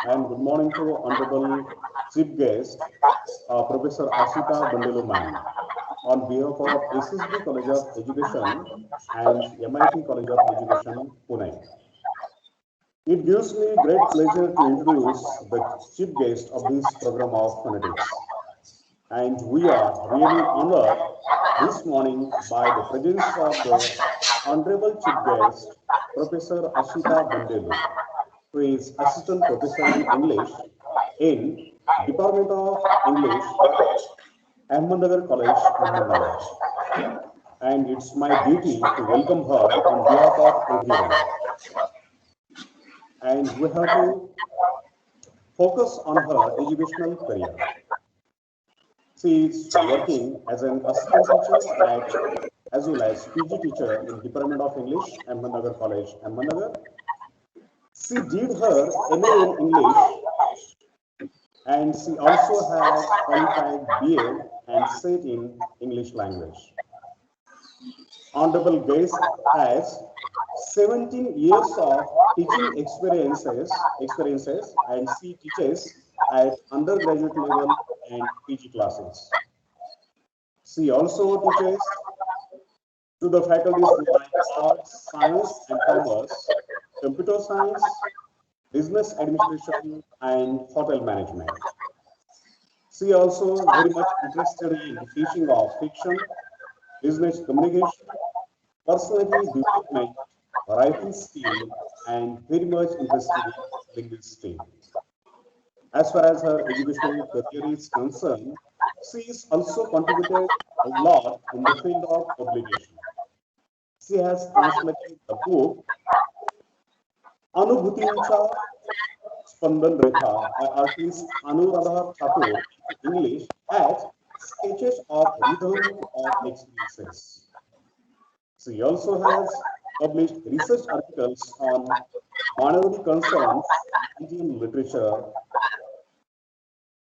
and good morning to Honorable Chief Guest, Professor Ashita Bandelu ma'am, on behalf of SSB College of Education and MIT College of Education, Pune. It gives me great pleasure to introduce the chief guest of this program of phonetics. And we are really honored this morning by the presence of the Honorable Chief Guest, Professor Ashita Bandelu, who is Assistant Professor in English in Department of English, Ahmednagar College, Ahmednagar. And it's my duty to welcome her on behalf of everyone. And we have to focus on her educational career. She is working as an assistant teacher at as well as PG teacher in Department of English, Ahmednagar College, Ahmednagar. She did her MA in English and she also has qualified BA and SET in English language. Honorable guest has 17 years of teaching experiences and she teaches at undergraduate level and PG classes. She also teaches to the faculties like arts, science and commerce, computer science, business administration and hotel management. She also very much interested in teaching of fiction, business communication, personality development, writing skill, and very much interested in linguistics. As far as her educational career is concerned, she is also contributed a lot in the field of publication. She has translated the book Anubhutincha Spandan Rekha by artist Anuradha Thakur into English as Sketches of Rhythm of Experiences. She also has published research articles on minority concerns in Indian literature,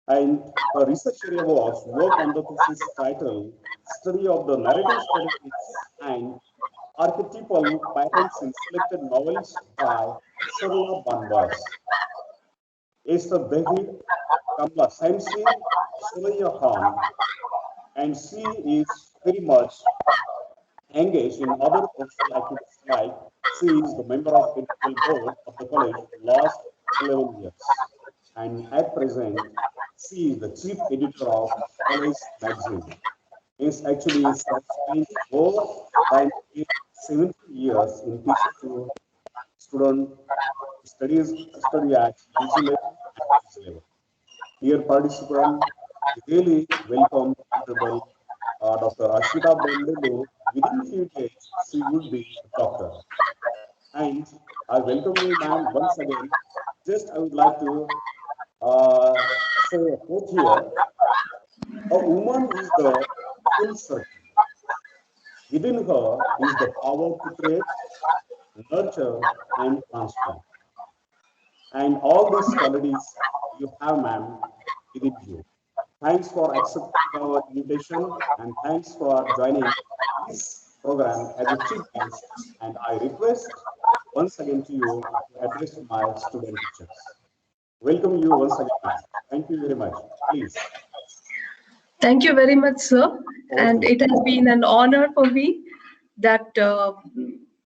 and her research area was work on the thesis title Study of the Narrative Strategies and Archetypal Patterns in Selected Novels by Sarla Banbas, Esther David, Kamla Samsi, Suraya Khan, and she is very much engaged in other professional activities like she is the member of editorial board of the college for the last 11 years. And at present, she is the chief editor of college magazine. Is actually she has spent more than 70 years in teaching to student study at UG level and PG level. Dear participant, we really welcome Honorable Dr. Ashita Bandelu. Within few days, she would be a doctor. And I welcome you, ma'am, once again. Just I would like to say a quote here. A woman is the full circle. Within her is the power to create, nurture, and transform. And all these qualities you have, ma'am, within you. Thanks for accepting our invitation and thanks for joining this program as a chief guest. And I request once again to you to address my student teachers. Welcome you once again, ma'am. Thank you very much. Please, Thank you very much, sir. over to And you. it has been an honor for me that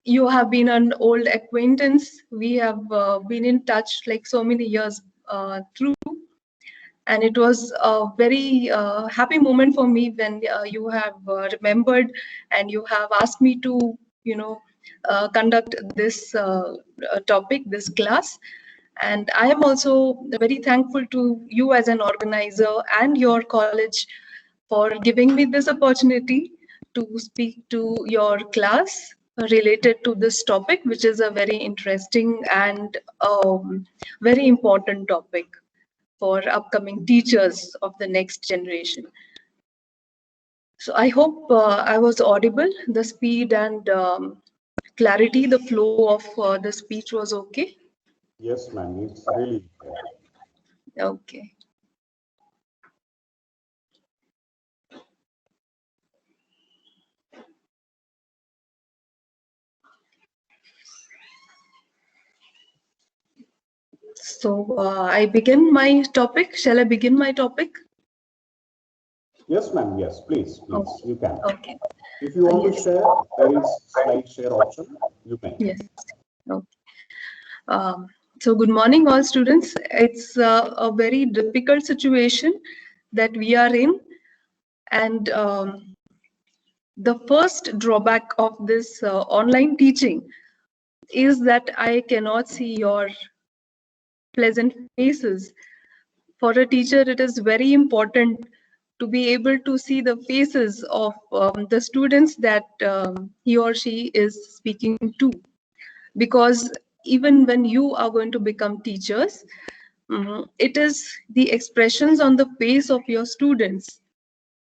you have been an old acquaintance. We have been in touch like so many years through, and it was a very happy moment for me when you have remembered and you have asked me to, conduct this topic, this class. And I am also very thankful to you as an organizer and your college for giving me this opportunity to speak to your class related to this topic, which is a very interesting and very important topic for upcoming teachers of the next generation. So I hope I was audible. The speed and clarity, the flow of the speech was okay. Yes, ma'am. It's really there. Okay. So I begin my topic. Shall I begin my topic? Yes, ma'am. Yes, please, please, Okay. you can. Okay. If you want to Yes. share, there is slide share option. You may. Yes. Okay. Um, so good morning, all students. It's a very difficult situation that we are in, and the first drawback of this online teaching is that I cannot see your pleasant faces. For a teacher, it is very important to be able to see the faces of the students that he or she is speaking to, because even when you are going to become teachers, it is the expressions on the face of your students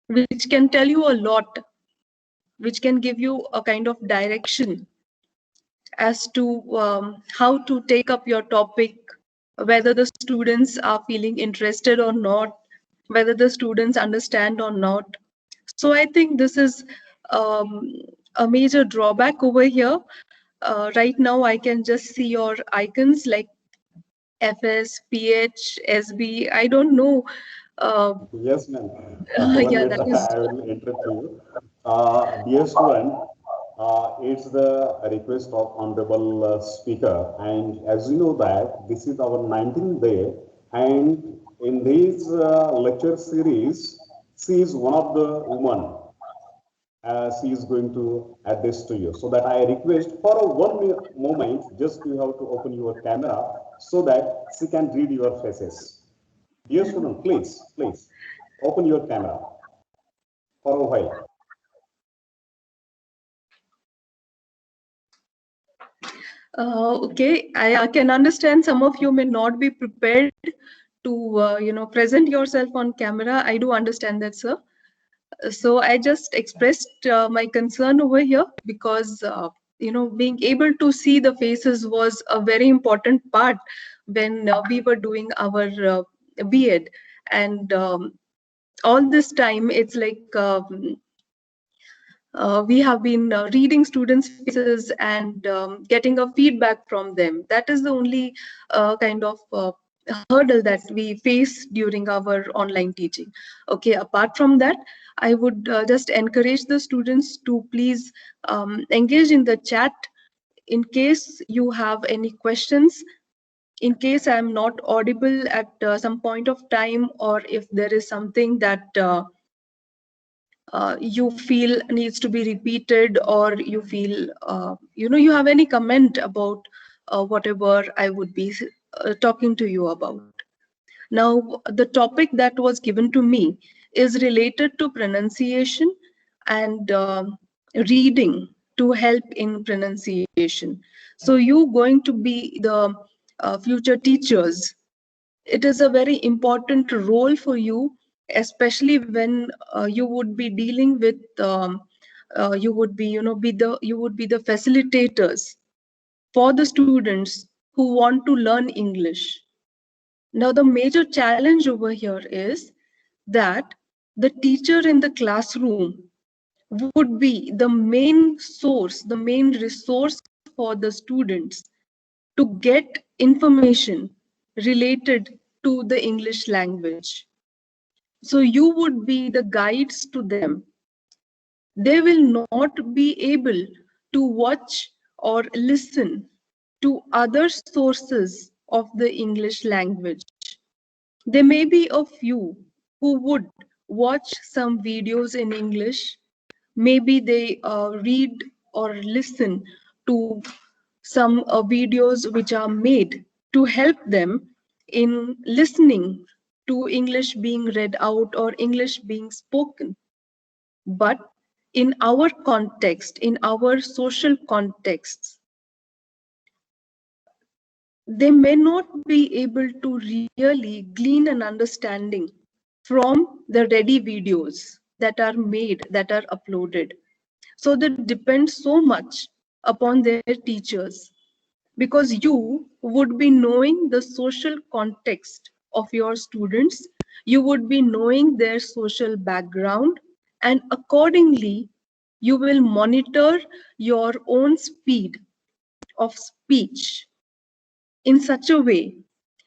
which can tell you a lot, which can give you a kind of direction as to how to take up your topic, whether the students are feeling interested or not, whether the students understand or not. So I think this is um, a major drawback over here. Right now, I can just see your icons like FS, PH, SB. I don't know. Uh, Yes, ma'am. One yeah, minute, that is. I will interrupt you. Dear student, it's the request of honorable speaker, and as you know that this is our 19th day, and in this lecture series, she is one of the women. She is going to address to you. So that I request for a moment, just you have to open your camera so that she can read your faces. Dear student, please, please open your camera for a while. Okay, I can understand some of you may not be prepared to, present yourself on camera. I do understand that, sir. So I just expressed my concern over here because, being able to see the faces was a very important part when we were doing our B.Ed. And all this time, it's like we have been reading students' faces and getting a feedback from them. That is the only kind of hurdle that we face during our online teaching. Okay, apart from that, I would just encourage the students to please engage in the chat in case you have any questions, in case I'm not audible at some point of time, or if there is something that you feel needs to be repeated, or you feel you have any comment about whatever I would be talking to you about. Now, the topic that was given to me is related to pronunciation and reading to help in pronunciation. So you going to be the future teachers. It is a very important role for you, especially when you would be dealing with you would be you would be the facilitators for the students who want to learn English. Now the major challenge over here is that the teacher in the classroom would be the main source, the main resource for the students to get information related to the English language. So you would be the guides to them. They will not be able to watch or listen to other sources of the English language. There may be a few who would watch some videos in English. Maybe they read or listen to some videos which are made to help them in listening to English being read out or English being spoken. But in our context, in our social contexts, they may not be able to really glean an understanding from the ready videos that are made, that are uploaded. So that depends so much upon their teachers, because you would be knowing the social context of your students, you would be knowing their social background, and accordingly, you will monitor your own speed of speech in such a way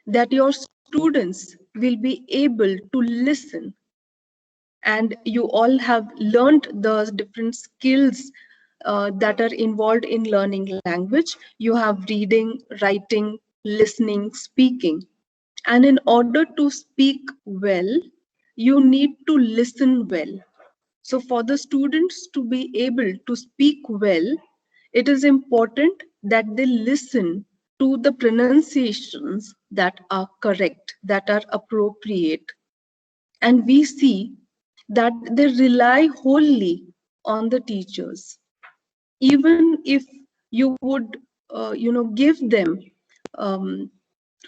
that your students will be able to listen, and you all have learned the different skills that are involved in learning language. You have reading, writing, listening, speaking. And in order to speak well, you need to listen well. So for the students to be able to speak well, it is important that they listen to the pronunciations that are correct, that are appropriate. And we see that they rely wholly on the teachers. Even if you would, give them um,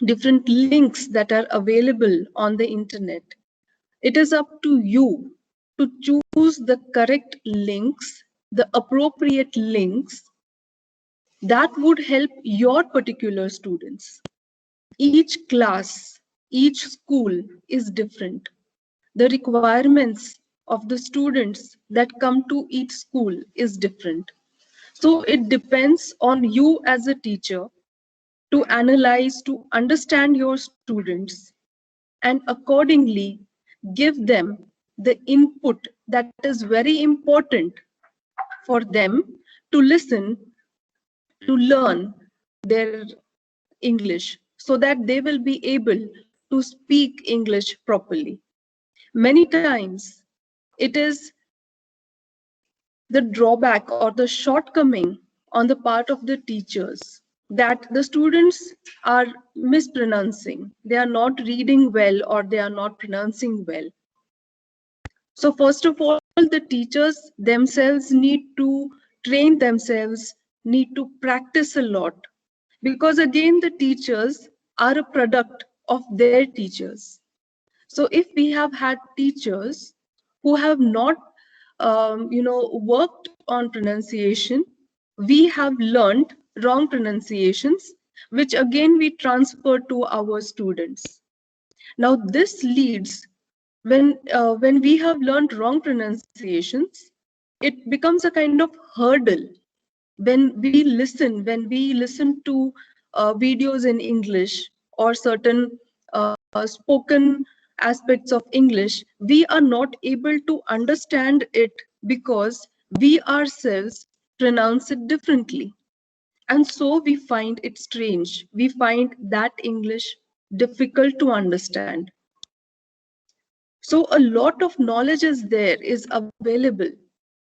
different links that are available on the internet, it is up to you to choose the correct links, the appropriate links that would help your particular students. Each class, each school is different. The requirements of the students that come to each school is different. So it depends on you as a teacher to analyze, to understand your students, and accordingly give them the input that is very important for them to listen, to learn their English, so that they will be able to speak English properly. Many times it is the drawback or the shortcoming on the part of the teachers that the students are mispronouncing, they are not reading well, or they are not pronouncing well. So first of all, the teachers themselves need to train themselves, need to practice a lot, because again, the teachers are a product of their teachers. So if we have had teachers who have not, worked on pronunciation, we have learned wrong pronunciations, which again we transfer to our students. Now this leads, when we have learned wrong pronunciations, it becomes a kind of hurdle when we listen to videos in English, or certain spoken aspects of English, we are not able to understand it because we ourselves pronounce it differently. And so we find it strange. We find that English difficult to understand. So a lot of knowledge is available,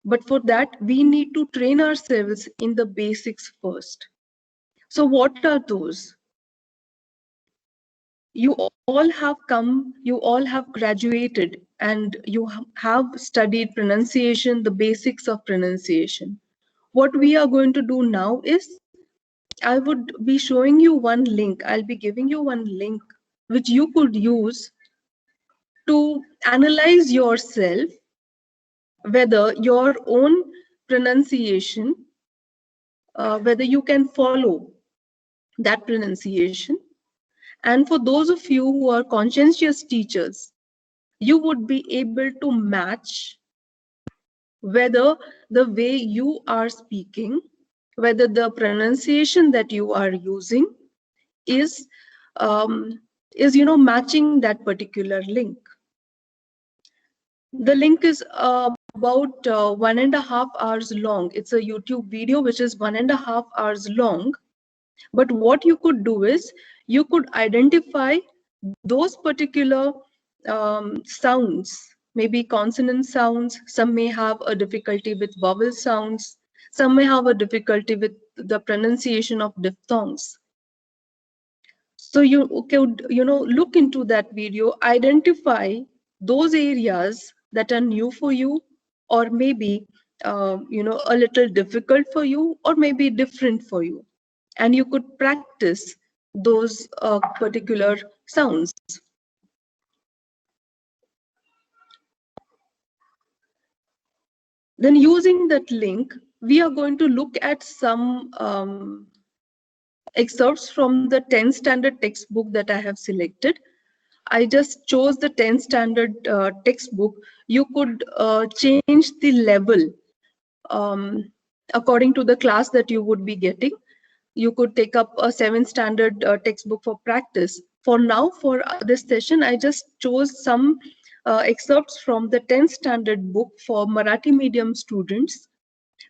but for that we need to train ourselves in the basics first. So what are those? You all have come, you all have graduated, and you have studied pronunciation, the basics of pronunciation. What we are going to do now is, I would be showing you one link. I'll be giving you one link which you could use to analyze yourself, whether your own pronunciation, whether you can follow that pronunciation. And for those of you who are conscientious teachers, you would be able to match whether the way you are speaking, whether the pronunciation that you are using is, matching that particular link. The link is about 1.5 hours long. It's a YouTube video which is 1.5 hours long. But what you could do is, you could identify those particular sounds, maybe consonant sounds. Some may have a difficulty with vowel sounds. Some may have a difficulty with the pronunciation of diphthongs. So you could, look into that video, identify those areas that are new for you, or maybe, a little difficult for you, or maybe different for you. And you could practice those particular sounds. Then using that link, we are going to look at some excerpts from the 10th standard textbook that I have selected. I just chose the 10th standard textbook. You could change the level according to the class that you would be getting. You could take up a 7th standard textbook for practice. for now, for this session, I just chose some excerpts from the 10th standard book for Marathi medium students.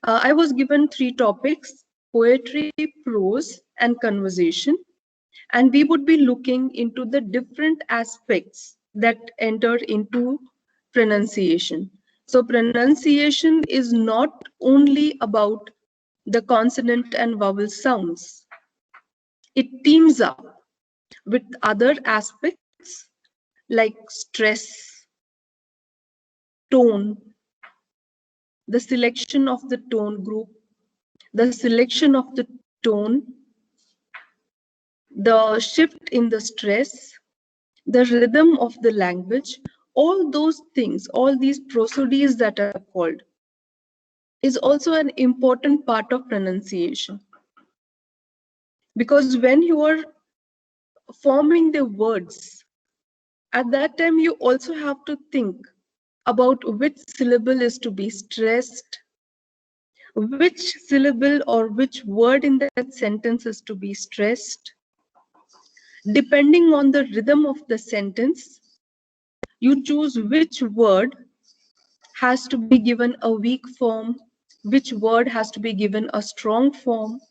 I was given 3 topics: poetry, prose, and conversation. And we would be looking into the different aspects that enter into pronunciation. So pronunciation is not only about the consonant and vowel sounds. It teams up with other aspects like stress, tone, the selection of the tone group, the selection of the tone, the shift in the stress, the rhythm of the language, all those things, all these prosodies that are called, is also an important part of pronunciation. Because when you are forming the words, at that time you also have to think about which syllable is to be stressed, which syllable or which word in that sentence is to be stressed. Depending on the rhythm of the sentence, you choose which word has to be given a weak form, which word has to be given a strong form.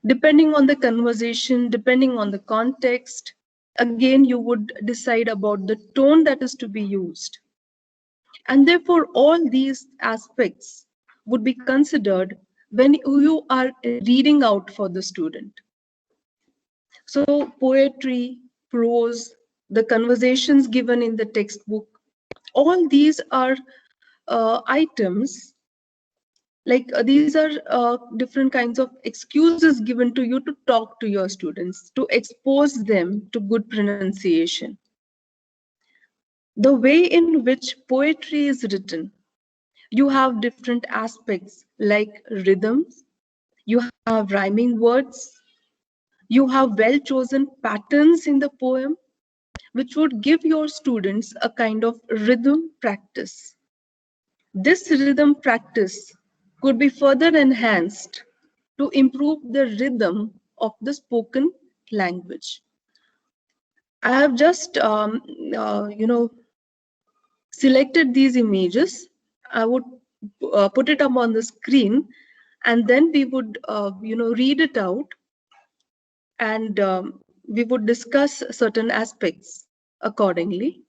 Depending on the conversation, depending on the context, again, you would decide about the tone that is to be used. And therefore, all these aspects would be considered when you are reading out for the student. So poetry, prose, the conversations given in the textbook, all these are items, like these are different kinds of excuses given to you to talk to your students, to expose them to good pronunciation. The way in which poetry is written, you have different aspects like rhythms, you have rhyming words, you have well chosen patterns in the poem, which would give your students a kind of rhythm practice. This rhythm practice could be further enhanced to improve the rhythm of the spoken language. I have just, selected these images. I would put it up on the screen, and then we would, read it out, and we would discuss certain aspects accordingly.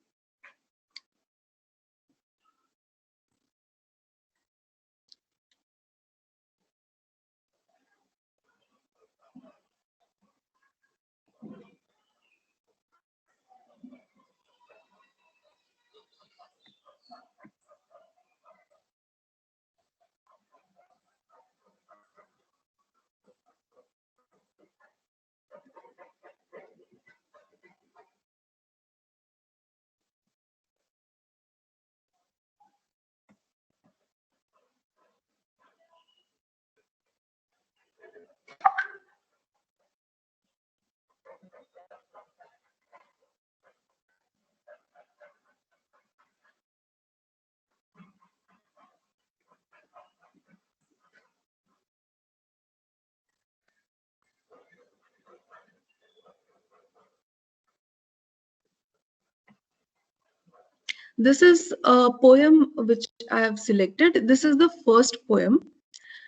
This is a poem which I have selected. This is the first poem.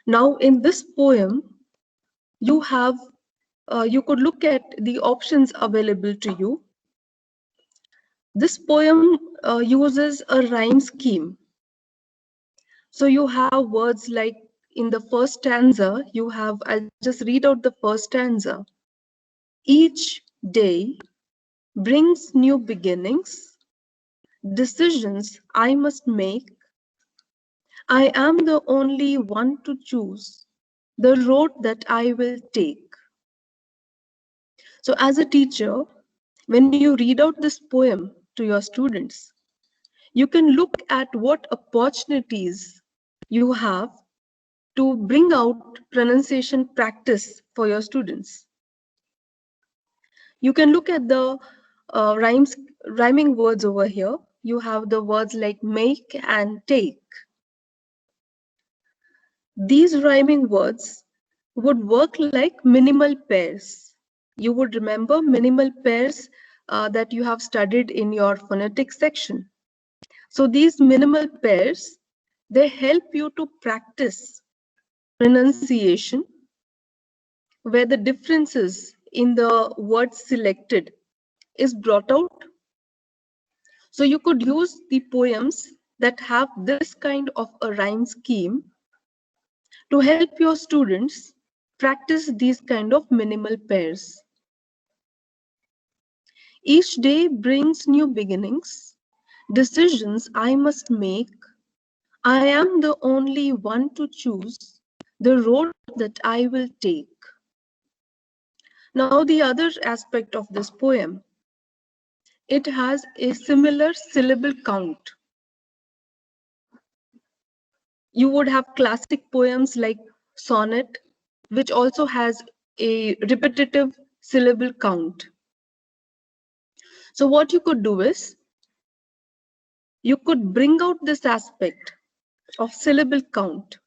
Now, in this poem, you have, you could look at the options available to you. This poem uses a rhyme scheme. So you have words like in the first stanza, you have, I'll just read out the first stanza. Each day brings new beginnings, decisions I must make. I am the only one to choose the road that I will take. So as a teacher, when you read out this poem to your students, you can look at what opportunities you have to bring out pronunciation practice for your students. You can look at the rhyming words over here. You have the words like make and take. These rhyming words would work like minimal pairs. You would remember minimal pairs that you have studied in your phonetics section. So these minimal pairs, they help you to practice pronunciation where the differences in the words selected is brought out. So you could use the poems that have this kind of a rhyme scheme to help your students practice these kind of minimal pairs. Each day brings new beginnings, decisions I must make. I am the only one to choose the road that I will take. Now, the other aspect of this poem, it has a similar syllable count. You would have classic poems like sonnet, which also has a repetitive syllable count. So what you could do is, you could bring out this aspect of syllable count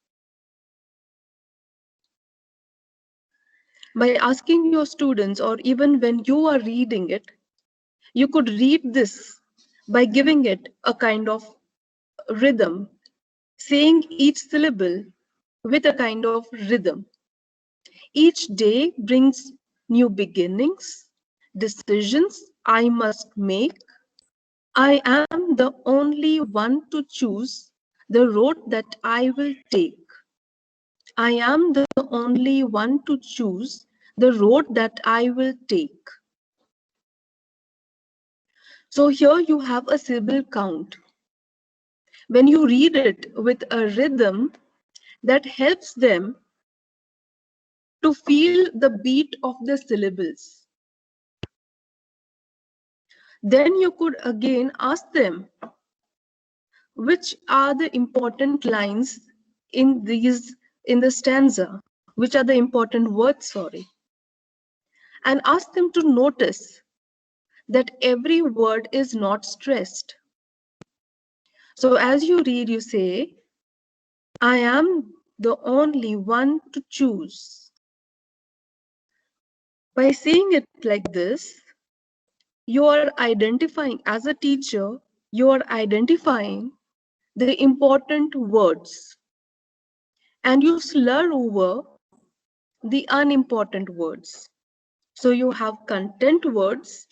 by asking your students, or even when you are reading it, you could read this by giving it a kind of rhythm, saying each syllable with a kind of rhythm. Each day brings new beginnings, decisions I must make. I am the only one to choose the road that I will take. I am the only one to choose the road that I will take. So here you have a syllable count. When you read it with a rhythm that helps them to feel the beat of the syllables, then you could again ask them which are the important lines in the stanza, which are the important words, and ask them to notice that every word is not stressed. So as you read, you say, I am the only one to choose. By saying it like this, you are identifying, as a teacher, you are identifying the important words, and you slur over the unimportant words. So you have content words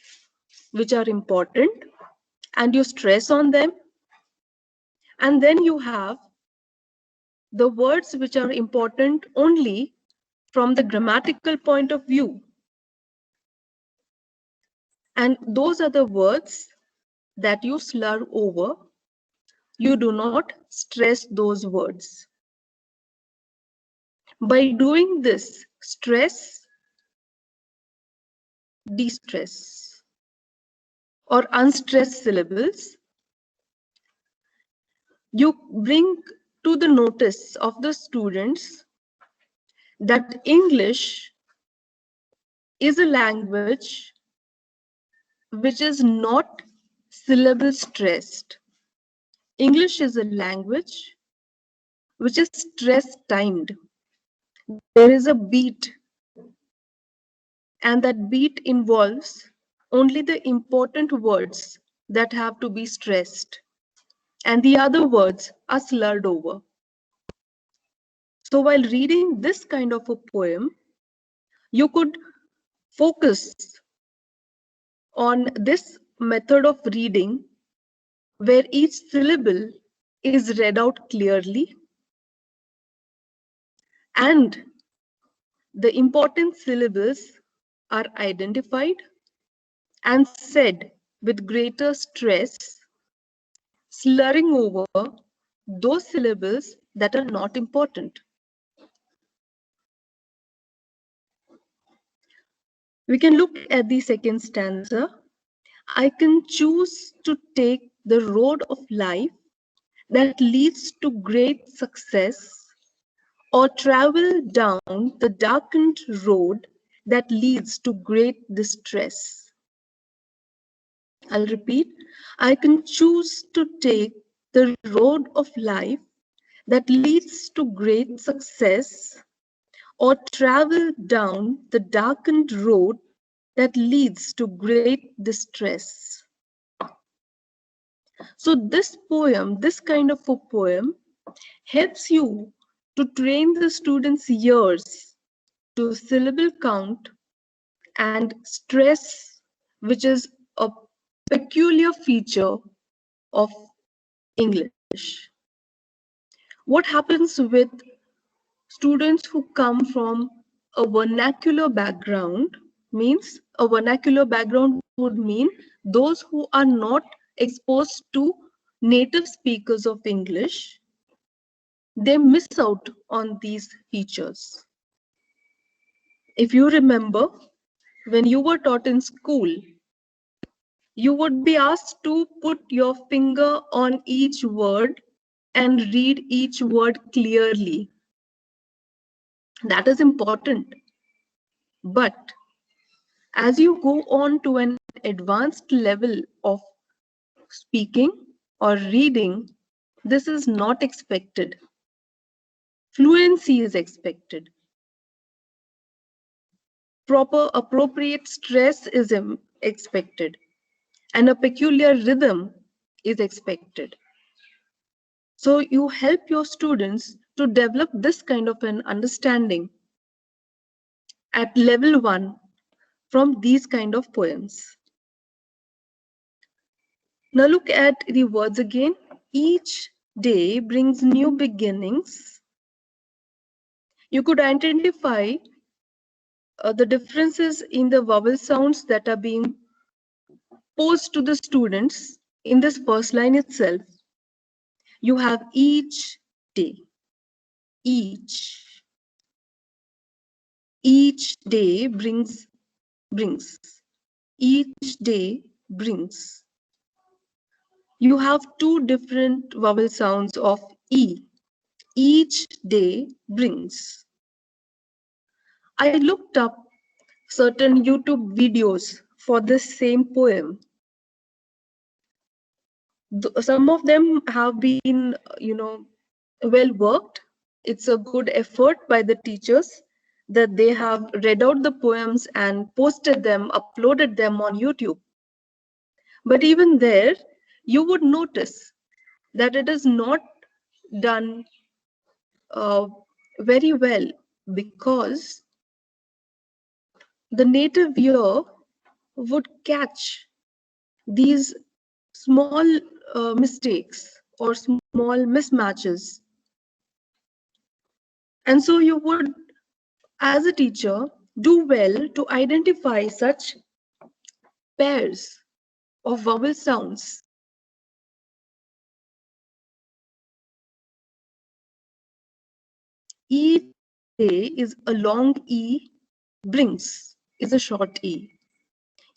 which are important and you stress on them. And then you have the words which are important only from the grammatical point of view. And those are the words that you slur over. You do not stress those words. By doing this, stress, de-stress, or unstressed syllables, you bring to the notice of the students that English is a language which is not syllable stressed. English is a language which is stress timed. There is a beat, and that beat involves only the important words that have to be stressed, and the other words are slurred over. So while reading this kind of a poem, you could focus on this method of reading where each syllable is read out clearly and the important syllables are identified and said with greater stress, slurring over those syllables that are not important. We can look at the second stanza. I can choose to take the road of life that leads to great success, or travel down the darkened road that leads to great distress. I'll repeat. I can choose to take the road of life that leads to great success, or travel down the darkened road that leads to great distress. So this poem, this kind of a poem, helps you to train the students' ears to syllable count and stress, which is a peculiar feature of English. What happens with students who come from a vernacular background means a vernacular background would mean those who are not exposed to native speakers of English, they miss out on these features. If you remember, when you were taught in school, you would be asked to put your finger on each word and read each word clearly. That is important. But as you go on to an advanced level of speaking or reading, this is not expected. Fluency is expected. Proper, appropriate stress is expected. And a peculiar rhythm is expected. So you help your students to develop this kind of an understanding at level 1 from these kind of poems. Now look at the words again. Each day brings new beginnings. You could identify the differences in the vowel sounds that are being posed to the students in this first line itself. You have each day, each day brings, each day brings. You have two different vowel sounds of E. Each day brings. I looked up certain YouTube videos for this same poem. Some of them have been, well worked. It's a good effort by the teachers that they have read out the poems and posted them, uploaded them on YouTube. But even there, you would notice that it is not done very well because the native ear would catch these small mistakes or small mismatches. And so you would, as a teacher, do well to identify such pairs of vowel sounds. Each day is a long E, brings is a short E.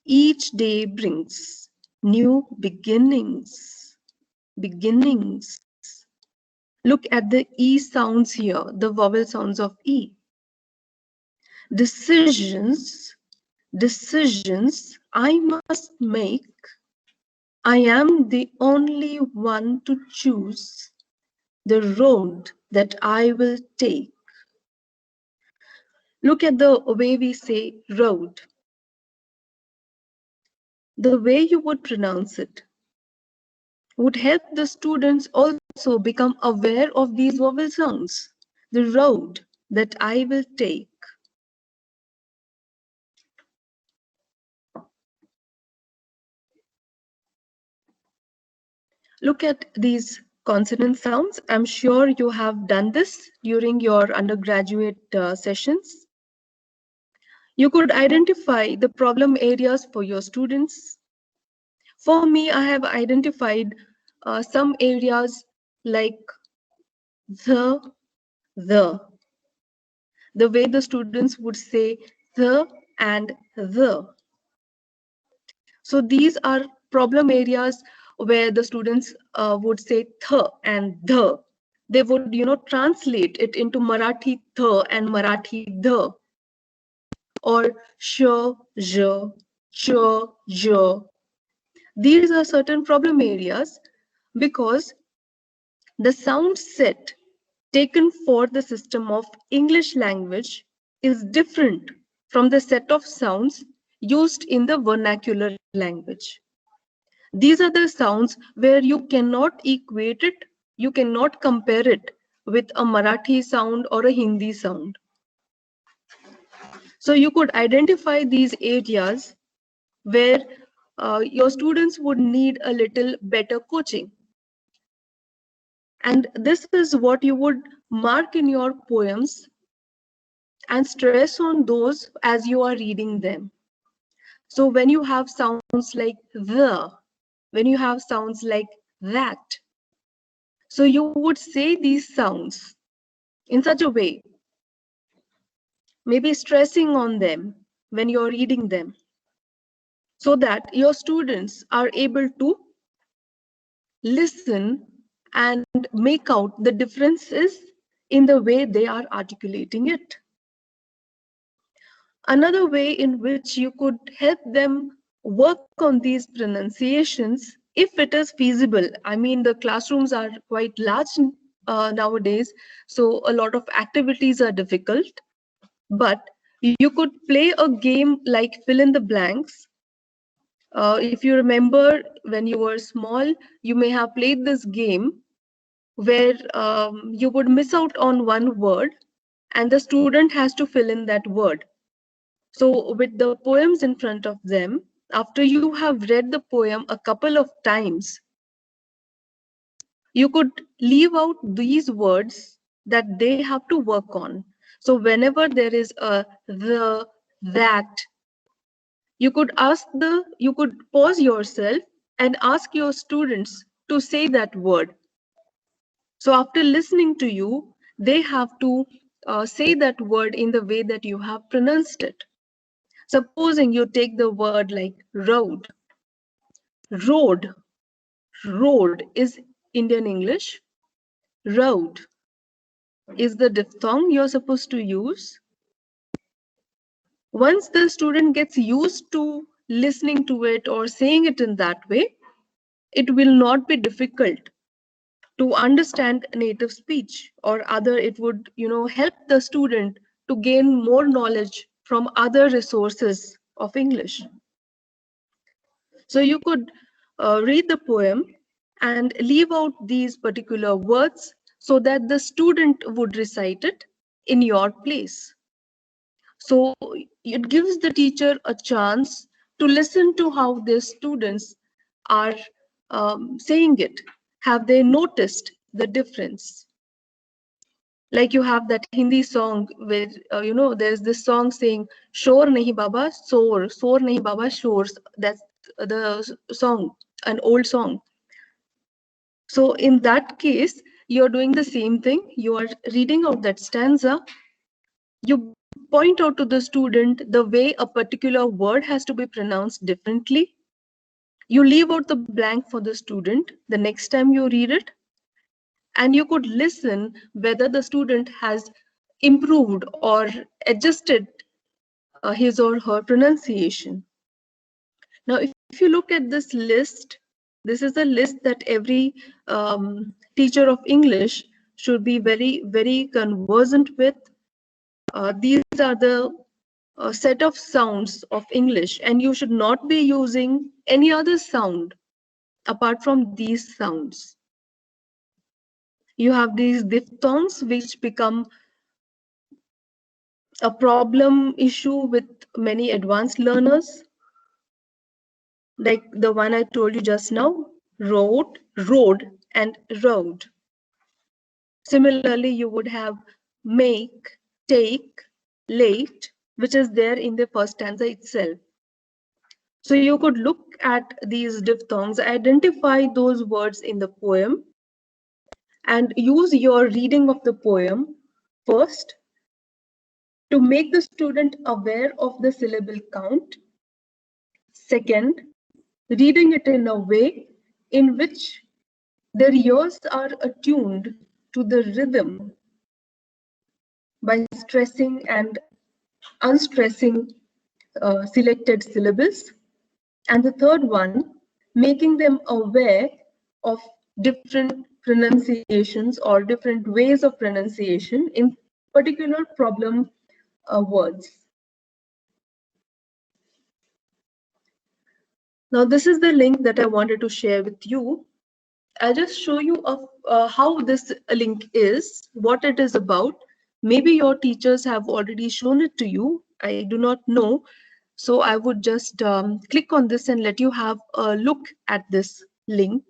Each day brings new beginnings. Beginnings. Look at the E sounds here, the vowel sounds of E. Decisions I must make. I am the only one to choose the road that I will take. Look at the way we say road. The way you would pronounce it would help the students also become aware of these vowel sounds. The road that I will take. Look at these consonant sounds. I'm sure you have done this during your undergraduate sessions. You could identify the problem areas for your students. For me, I have identified some areas like the way the students would say the and the. So these are problem areas where the students would say th and the. They would, translate it into Marathi th and Marathi the, or sh, j, ch, j. These are certain problem areas because the sound set taken for the system of English language is different from the set of sounds used in the vernacular language. These are the sounds where you cannot equate it, you cannot compare it with a Marathi sound or a Hindi sound. So you could identify these areas where your students would need a little better coaching. And this is what you would mark in your poems and stress on those as you are reading them. So when you have sounds like the, when you have sounds like that, so you would say these sounds in such a way, maybe stressing on them when you're reading them, so that your students are able to listen and make out the differences in the way they are articulating it. Another way in which you could help them work on these pronunciations, if it is feasible. I mean, the classrooms are quite large nowadays, so a lot of activities are difficult. But you could play a game like fill in the blanks. If you remember when you were small, you may have played this game where you would miss out on one word and the student has to fill in that word. So with the poems in front of them, after you have read the poem a couple of times, you could leave out these words that they have to work on. So whenever there is a the, that, you could pause yourself and ask your students to say that word. So after listening to you, they have to say that word in the way that you have pronounced it. Supposing you take the word like road. Road. Road is Indian English. Road is the diphthong you're supposed to use. Once the student gets used to listening to it or saying it in that way, it will not be difficult to understand native speech, or other it would help the student to gain more knowledge from other resources of English. So you could read the poem and leave out these particular words so that the student would recite it in your place. So it gives the teacher a chance to listen to how their students are saying it. Have they noticed the difference? Like you have that Hindi song where there's this song saying "Shor nahi baba, sor, sor nahi baba, shores." That's the song, an old song. So in that case, you're doing the same thing. You are reading out that stanza. You point out to the student the way a particular word has to be pronounced differently. You leave out the blank for the student the next time you read it. And you could listen whether the student has improved or adjusted his or her pronunciation. Now, if you look at this list, this is a list that every teacher of English should be very, very conversant with. These are the set of sounds of English, and you should not be using any other sound apart from these sounds. You have these diphthongs which become a problem issue with many advanced learners, like the one I told you just now, road, road, and road. Similarly, you would have make, take, late, which is there in the first stanza itself. So you could look at these diphthongs, identify those words in the poem, and use your reading of the poem first to make the student aware of the syllable count. Second, reading it in a way in which their ears are attuned to the rhythm by stressing and unstressing selected syllables. And the third one, making them aware of different pronunciations or different ways of pronunciation in particular problem words. Now this is the link that I wanted to share with you. I'll just show you how this link is, what it is about. Maybe your teachers have already shown it to you. I do not know. So I would just click on this and let you have a look at this link.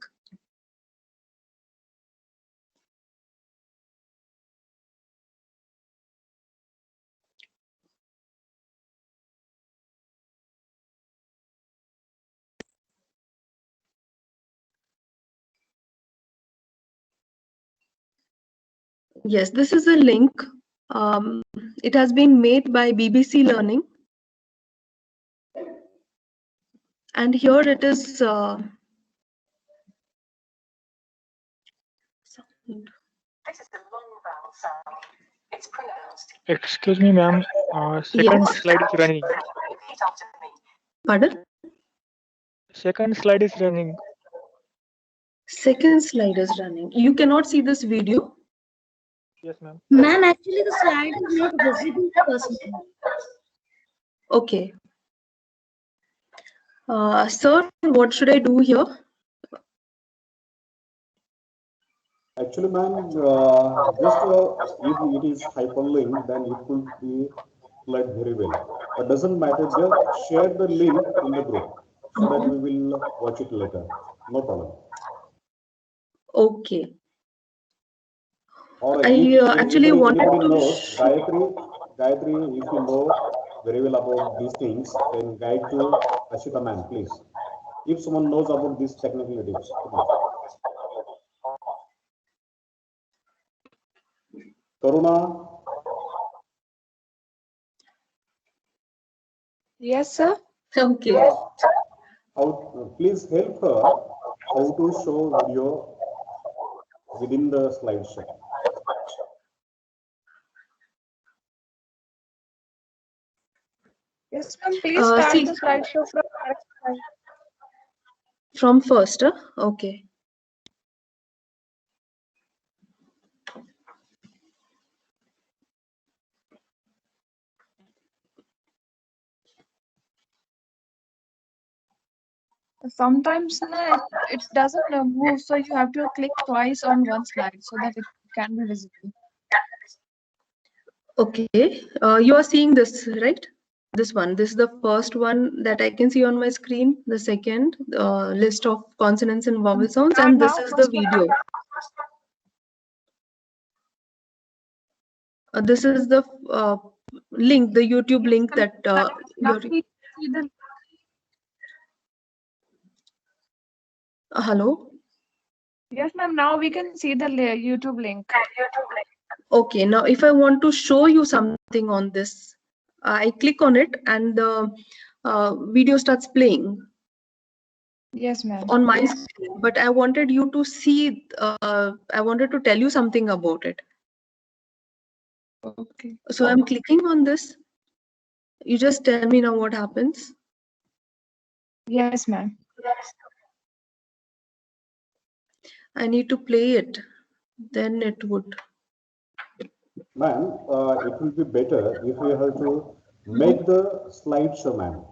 Yes, this is a link. It has been made by BBC Learning. And here it is. Excuse me, ma'am. Second Yes. slide is running. Pardon? Second slide is running. Second slide is running. You cannot see this video. Yes, ma'am. Ma'am, actually the slide is not visible personally. Okay. Sir, what should I do here? Actually, ma'am, just if it is hyperlinked, then it could be played very well. But doesn't matter. Just share the link in the group so that we will watch it later. No problem. Okay. Or I actually wanted anybody to knows, Gayatri, if you know very well about these things, then guide to Ashita ma'am, please. If someone knows about these technical tips, Karuna, Yes, sir. Okay. please help her how to show video within the slideshow. Yes, ma'am. Please start see- the slideshow from first slide. From first, okay. Sometimes it doesn't move, so you have to click twice on one slide so that it can be visible. Okay. You are seeing this, right? This one. This is the first one that I can see on my screen. The second list of consonants and vowel sounds, and this is the video. This is the link, the YouTube link that you're. Hello. Yes, ma'am. Now we can see the YouTube link. Okay. Now, if I want to show you something on this, I click on it, and the video starts playing. Yes, ma'am. On my screen, but I wanted you to see. I wanted to tell you something about it. Okay. So I'm clicking on this. You just tell me now what happens. Yes, ma'am. I need to play it. Then it would. Ma'am, it will be better if we have to make the slideshow, ma'am.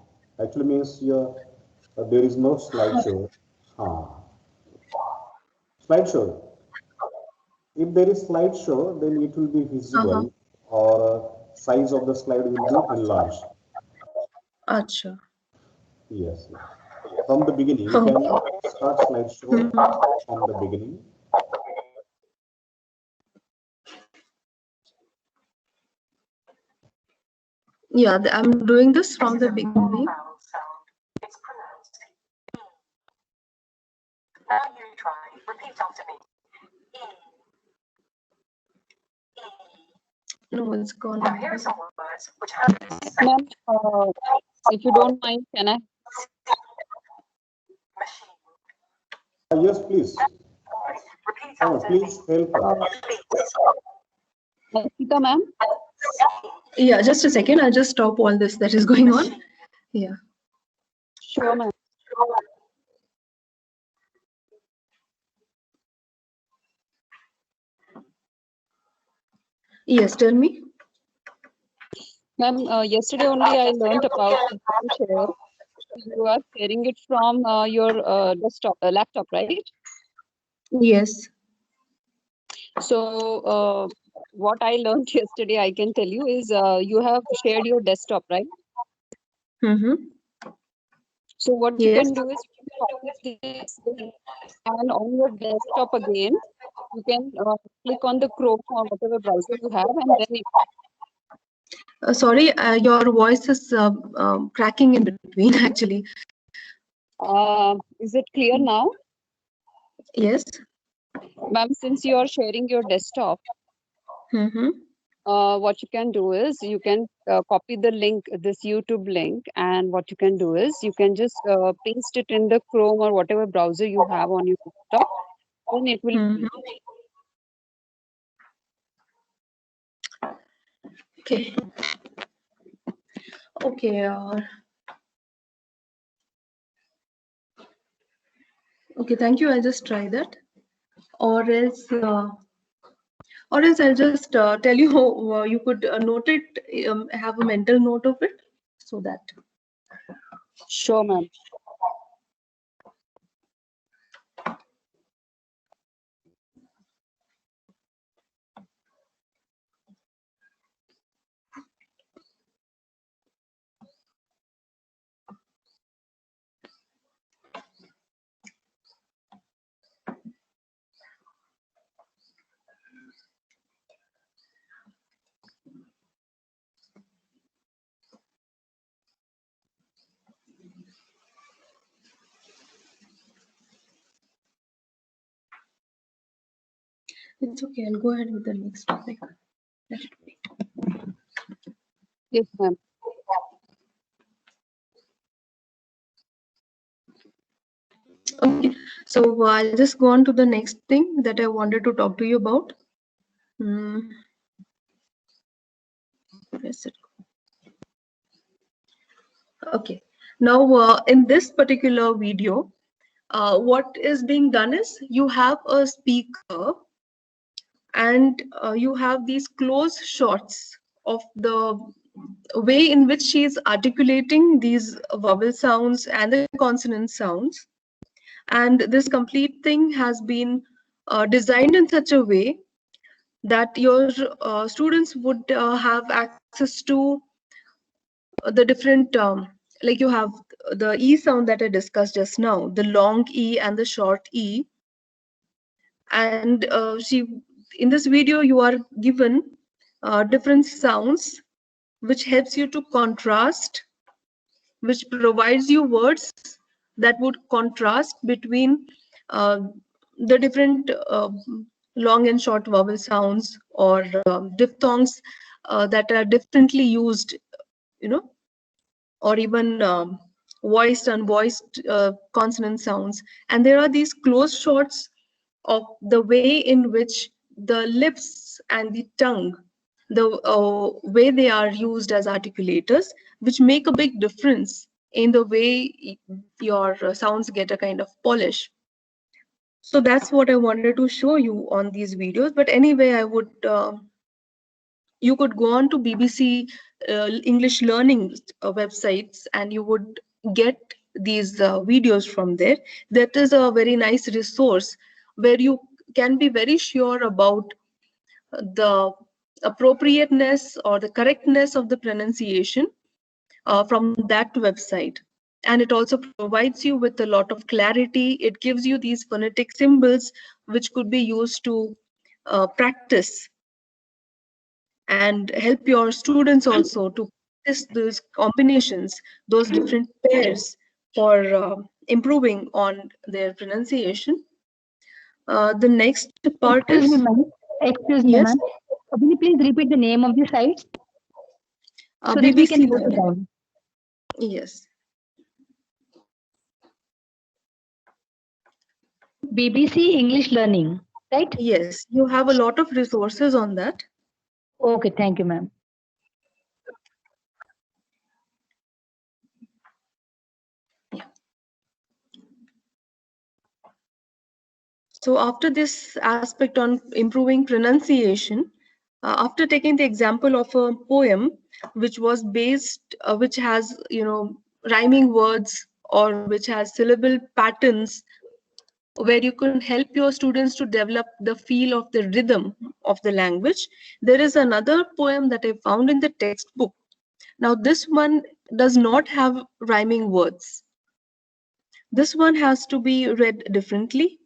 Actually means there is no slideshow. Slideshow. If there is slideshow, then it will be visible or size of the slide will be enlarged. Acha. Yes. From the beginning, you can start slideshow from the beginning. Yeah, I'm doing this from the beginning. Now you try. Repeat after me. No, it's gone. Now here are some words which have this Ma'am, if you don't mind, can I? machine. Yes, please. Repeat after Please help us. Ashita, ma'am? Yeah, just a second. I'll just stop all this that is going on. Yeah. Sure, ma'am. Yes, tell me. Ma'am, yesterday only I learned about share. you are sharing it from your desktop, laptop, right? Yes. So what I learned yesterday, I can tell you, is you have shared your desktop, right? Mm-hmm. So what you Yes. can do is you can copy this link, and on your desktop again, you can click on the Chrome or whatever browser you have, and then Sorry, your voice is cracking in between actually. is it clear now? Yes. Ma'am, since you are sharing your desktop, Mm-hmm. what you can do is you can copy the link, this YouTube link, and what you can do is you can just paste it in the Chrome or whatever browser you have on your desktop. Then it will. Mm-hmm. Okay. Okay. Okay. Thank you. I'll just try that. Or else I'll just tell you how you could note it, have a mental note of it, so that. Sure, ma'am. It's okay. I'll go ahead with the next topic. Let it wait. Yes, ma'am. Okay. So I'll just go on to the next thing that I wanted to talk to you about. Where's it? Okay. Now, in this particular video, what is being done is you have a speaker and you have these close shots of the way in which she is articulating these vowel sounds and the consonant sounds. And this complete thing has been designed in such a way that your students would have access to the different, like you have the E sound that I discussed just now, the long E and the short E. And in this video, you are given different sounds, which helps you to contrast, which provides you words that would contrast between the different long and short vowel sounds or diphthongs that are differently used, or even voiced and unvoiced consonant sounds. And there are these close shots of the way in which the lips and the tongue, the way they are used as articulators, which make a big difference in the way your sounds get a kind of polish. So that's what I wanted to show you on these videos. But anyway, I would you could go on to BBC English learning websites and you would get these videos from there. That is a very nice resource where you can be very sure about the appropriateness or the correctness of the pronunciation from that website. And it also provides you with a lot of clarity. It gives you these phonetic symbols which could be used to practice and help your students also to practice those combinations, those different pairs for improving on their pronunciation. The next part Excuse is, me, ma'am. Excuse me, yes, ma'am. Will you please repeat the name of the site so that we can BBC note it Learning. down? Yes. BBC English Learning, right? Yes, you have a lot of resources on that. Okay, thank you, ma'am. So after this aspect on improving pronunciation, after taking the example of a poem which was based, which has, rhyming words or which has syllable patterns, where you can help your students to develop the feel of the rhythm of the language. There is another poem that I found in the textbook. Now, this one does not have rhyming words. This one has to be read differently.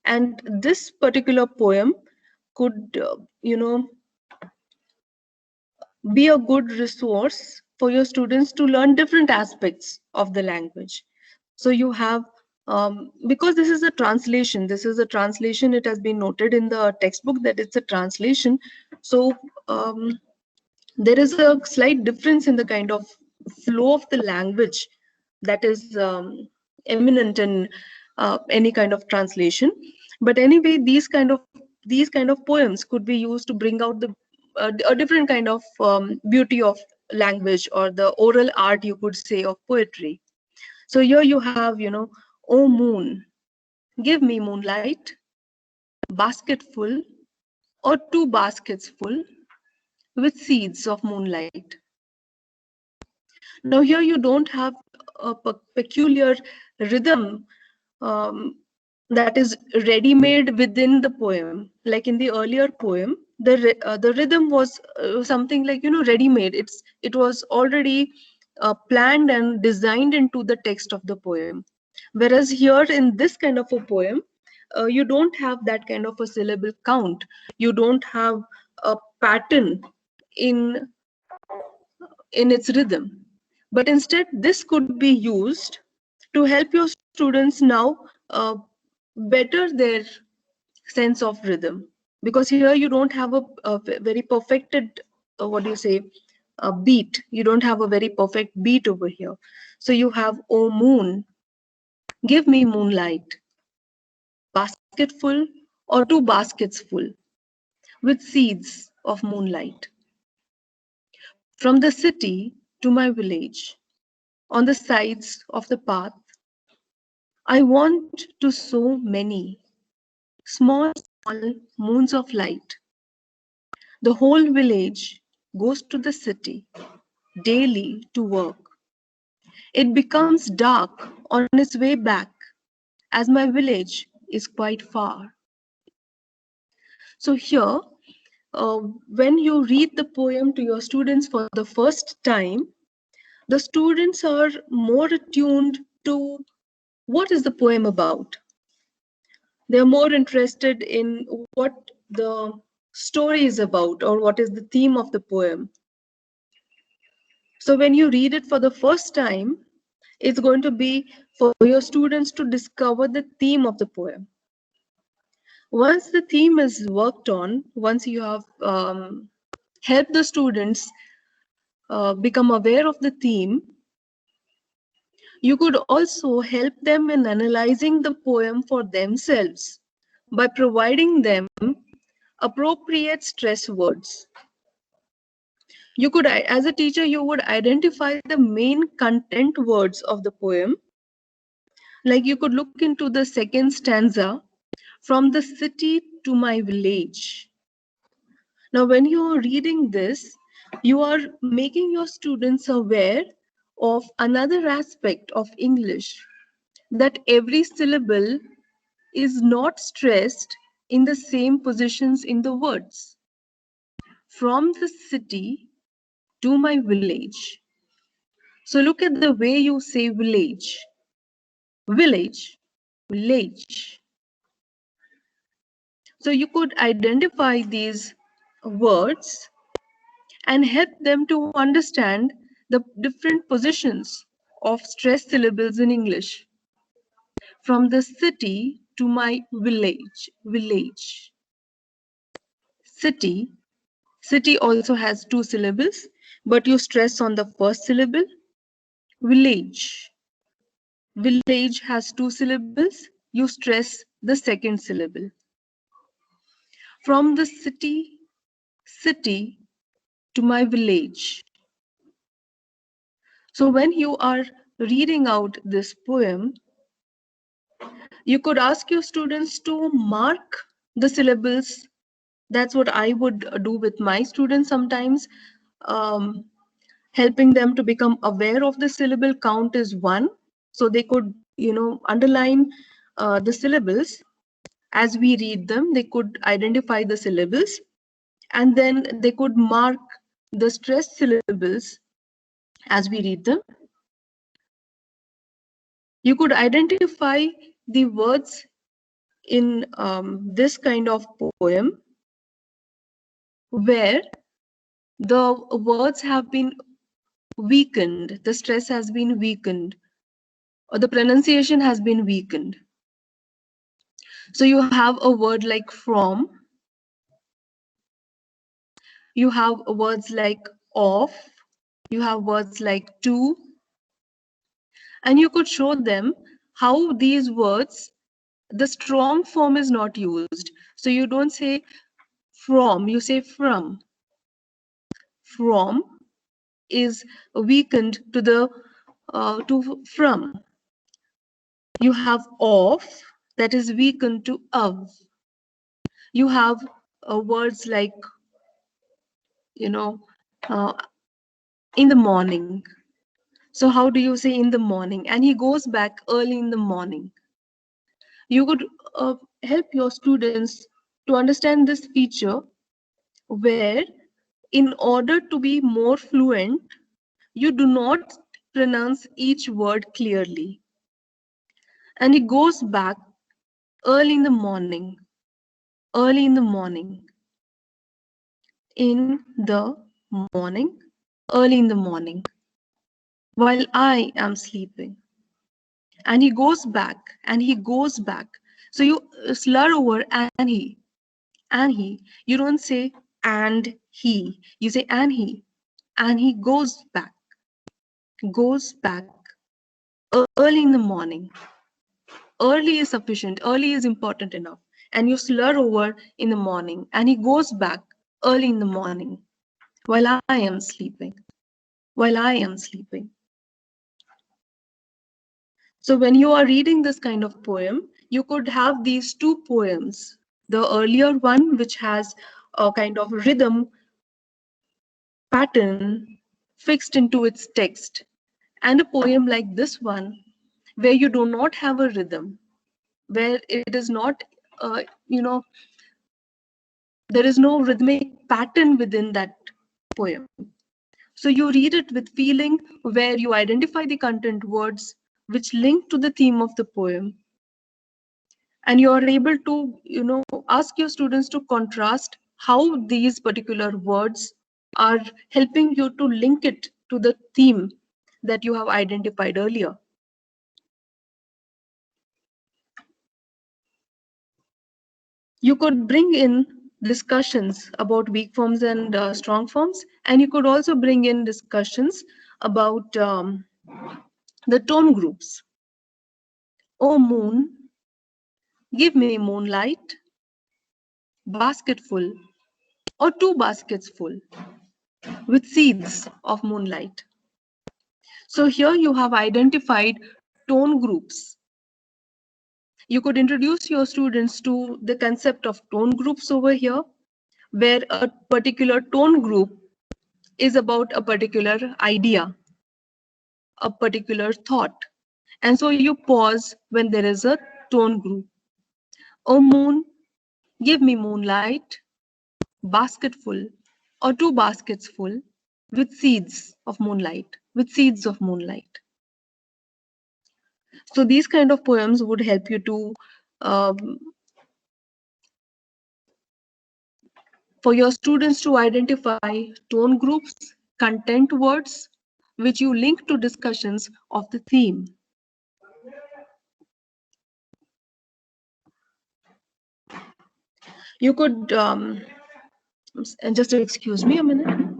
And this particular poem could, be a good resource for your students to learn different aspects of the language. So you have, because this is a translation, it has been noted in the textbook that it's a translation. So there is a slight difference in the kind of flow of the language that is eminent in any kind of translation. But anyway, these kind of poems could be used to bring out the a different kind of beauty of language, or the oral art, you could say, of poetry. So here you have, "Oh moon, give me moonlight, basket full or two baskets full with seeds of moonlight." Now here you don't have a peculiar rhythm that is ready-made within the poem. Like in the earlier poem, the rhythm was something like, ready-made. It was already planned and designed into the text of the poem. Whereas here in this kind of a poem, you don't have that kind of a syllable count. You don't have a pattern in its rhythm. But instead, this could be used to help your students now better their sense of rhythm. Because here you don't have a very perfected, what do you say, a beat. You don't have a very perfect beat over here. So you have, "Oh moon, give me moonlight, basketful or two baskets full with seeds of moonlight. From the city to my village, on the sides of the path, I want to sow many small moons of light. The whole village goes to the city daily to work. It becomes dark on its way back, as my village is quite far." So here, when you read the poem to your students for the first time, the students are more attuned to what is the poem about. They're more interested in what the story is about, or what is the theme of the poem. So when you read it for the first time, it's going to be for your students to discover the theme of the poem. Once the theme is worked on, once you have helped the students become aware of the theme, you could also help them in analyzing the poem for themselves by providing them appropriate stress words. You could, as a teacher, you would identify the main content words of the poem. Like you could look into the second stanza, "From the city to my village." Now, when you are reading this, you are making your students aware of another aspect of English, that every syllable is not stressed in the same positions in the words. From the city to my village. So look at the way you say village. Village, village. So you could identify these words and help them to understand the different positions of stressed syllables in English. From the city to my village, village. City, city also has two syllables, but you stress on the first syllable. Village, village has two syllables, you stress the second syllable. From the city, city to my village. So when you are reading out this poem, you could ask your students to mark the syllables. That's what I would do with my students sometimes. helping them to become aware of the syllable count is 1. So they could, underline the syllables as we read them. They could identify the syllables, and then they could mark the stressed syllables as we read them. You could identify the words in this kind of poem where the words have been weakened, the stress has been weakened, or the pronunciation has been weakened. So you have a word like from, you have words like of, you have words like to, and you could show them how these words, the strong form is not used. So you don't say from, you say from. From is weakened to the to from. You have of, that is weakened to of. You have words like, in the morning. So how do you say in the morning? And he goes back early in the morning. You could help your students to understand this feature where, in order to be more fluent, you do not pronounce each word clearly. And he goes back early in the morning, early in the morning, in the morning, early in the morning, while I am sleeping. And he goes back, and he goes back. So you slur over and he, and he. You don't say and he, you say and he goes back early in the morning. Early is sufficient, early is important enough. And you slur over in the morning, and he goes back early in the morning, while I am sleeping, while I am sleeping. So when you are reading this kind of poem, you could have these two poems. The earlier one, which has a kind of rhythm pattern fixed into its text, and a poem like this one, where you do not have a rhythm, where it is not, there is no rhythmic pattern within that poem. So you read it with feeling, where you identify the content words which link to the theme of the poem. And you are able to, ask your students to contrast how these particular words are helping you to link it to the theme that you have identified earlier. You could bring in discussions about weak forms and strong forms, and you could also bring in discussions about the tone groups. Oh moon, give me moonlight, basketful or 2 baskets full with seeds of moonlight. So here you have identified tone groups. You could introduce your students to the concept of tone groups over here, where a particular tone group is about a particular idea, a particular thought. And so you pause when there is a tone group. Oh moon, give me moonlight, basketful or 2 baskets full with seeds of moonlight, with seeds of moonlight. So these kind of poems would help you to, for your students to identify tone groups, content words, which you link to discussions of the theme. You could, just excuse me a minute.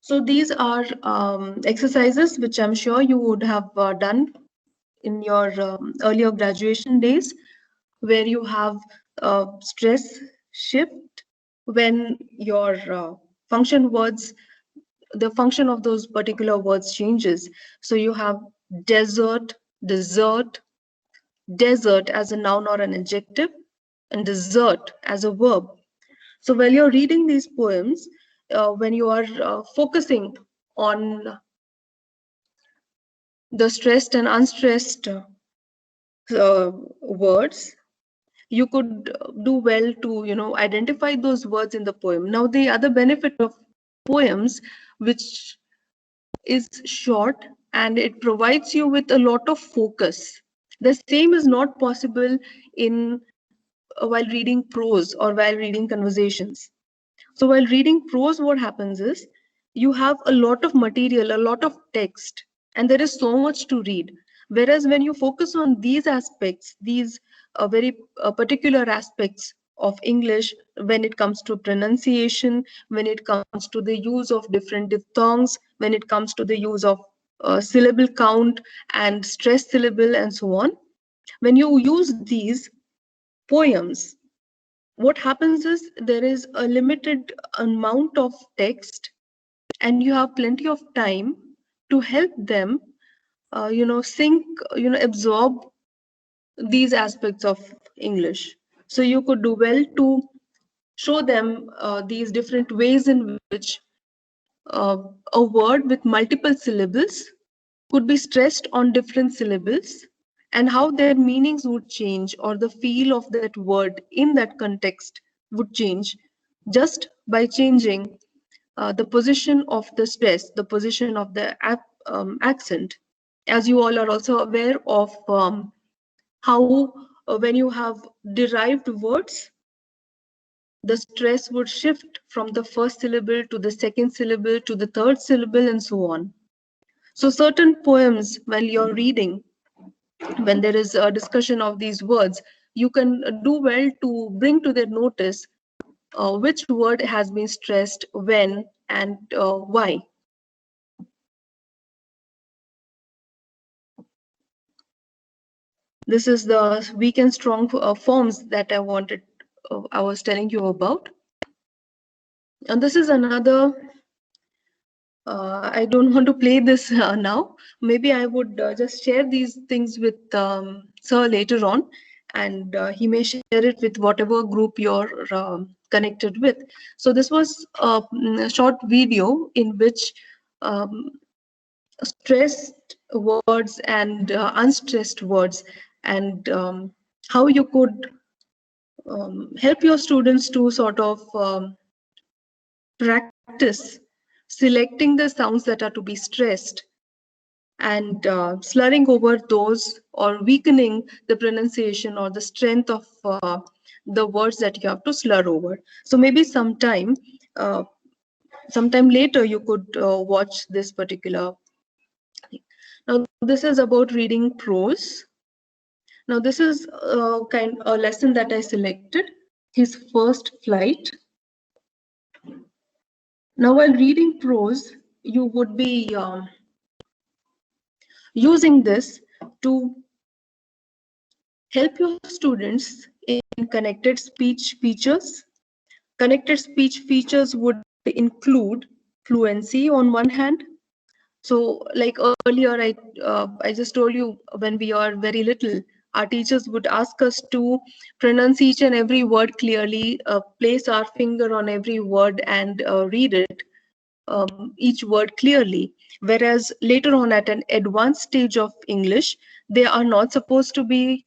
So these are exercises which I'm sure you would have done in your earlier graduation days, where you have stress shift when your function words, the function of those particular words changes. So you have desert, dessert, desert as a noun or an adjective, and dessert as a verb. So while you're reading these poems, when you are focusing on the stressed and unstressed words, you could do well to identify those words in the poem. Now the other benefit of poems, which is short and it provides you with a lot of focus. The same is not possible in while reading prose or while reading conversations. So while reading prose, what happens is you have a lot of material, a lot of text, and there is so much to read. Whereas when you focus on these aspects, these very particular aspects of English, when it comes to pronunciation, when it comes to the use of different diphthongs, when it comes to the use of syllable count and stress syllable and so on, when you use these poems, what happens is there is a limited amount of text and you have plenty of time to help them sink, absorb these aspects of English. So you could do well to show them these different ways in which a word with multiple syllables could be stressed on different syllables, and how their meanings would change or the feel of that word in that context would change just by changing the position of the stress, the position of the accent. As you all are also aware of how when you have derived words, the stress would shift from the first syllable to the second syllable to the third syllable and so on. So certain poems, while you're reading, when there is a discussion of these words, you can do well to bring to their notice which word has been stressed when and why. This is the weak and strong forms that I was telling you about. And this is another, I don't want to play this now. Maybe I would just share these things with Sir later on, and he may share it with whatever group you're connected with. So this was a short video in which stressed words and unstressed words, and how you could help your students to sort of practice selecting the sounds that are to be stressed and slurring over those, or weakening the pronunciation or the strength of the words that you have to slur over. So maybe sometime later you could watch this particular thing. Now this is about reading prose. Now this is a lesson that I selected, His First Flight. Now while reading prose, you would be using this to help your students in connected speech features. Connected speech features would include fluency on one hand. So like earlier, I just told you, when we are very little, our teachers would ask us to pronounce each and every word clearly, place our finger on every word and read it, each word clearly. Whereas later on at an advanced stage of English, they are not supposed to be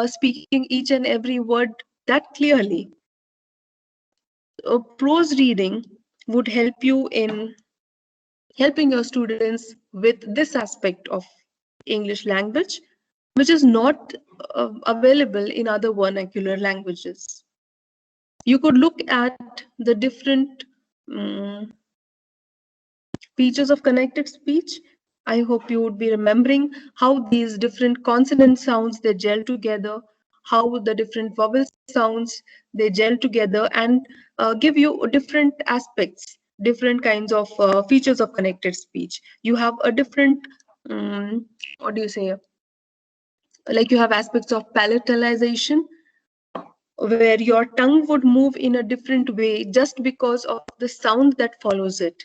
speaking each and every word that clearly. Prose reading would help you in helping your students with this aspect of English language, which is not available in other vernacular languages. You could look at the different features of connected speech. I hope you would be remembering how these different consonant sounds, they gel together, how the different vowel sounds, they gel together and give you different aspects, different kinds of features of connected speech. You have a different, what do you say, like you have aspects of palatalization, where your tongue would move in a different way just because of the sound that follows it.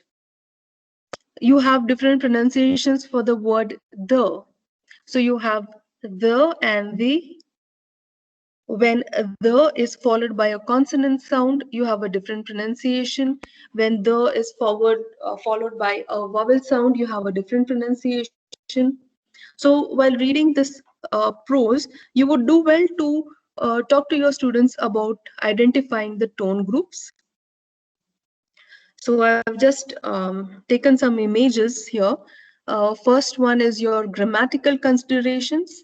You have different pronunciations for the word the. So you have the and the. When the is followed by a consonant sound, you have a different pronunciation. When the is followed by a vowel sound, you have a different pronunciation. So while reading this prose, you would do well to talk to your students about identifying the tone groups. So I've just taken some images here. First one is your grammatical considerations.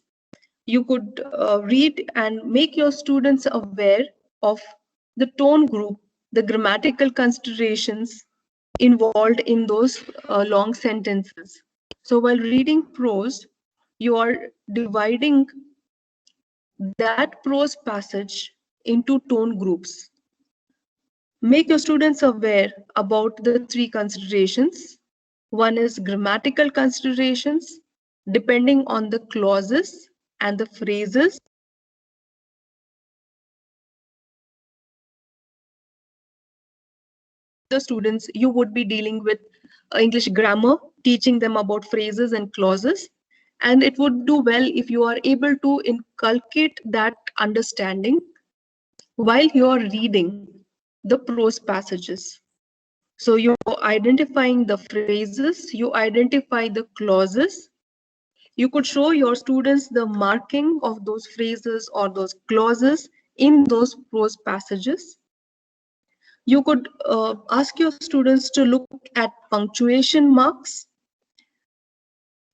You could read and make your students aware of the tone group, the grammatical considerations involved in those long sentences. So while reading prose, you are dividing that prose passage into tone groups. Make your students aware about the three considerations. One is grammatical considerations, depending on the clauses and the phrases. The students, you would be dealing with English grammar, teaching them about phrases and clauses. And it would do well if you are able to inculcate that understanding while you are reading the prose passages. So you're identifying the phrases, you identify the clauses. You could show your students the marking of those phrases or those clauses in those prose passages. You could ask your students to look at punctuation marks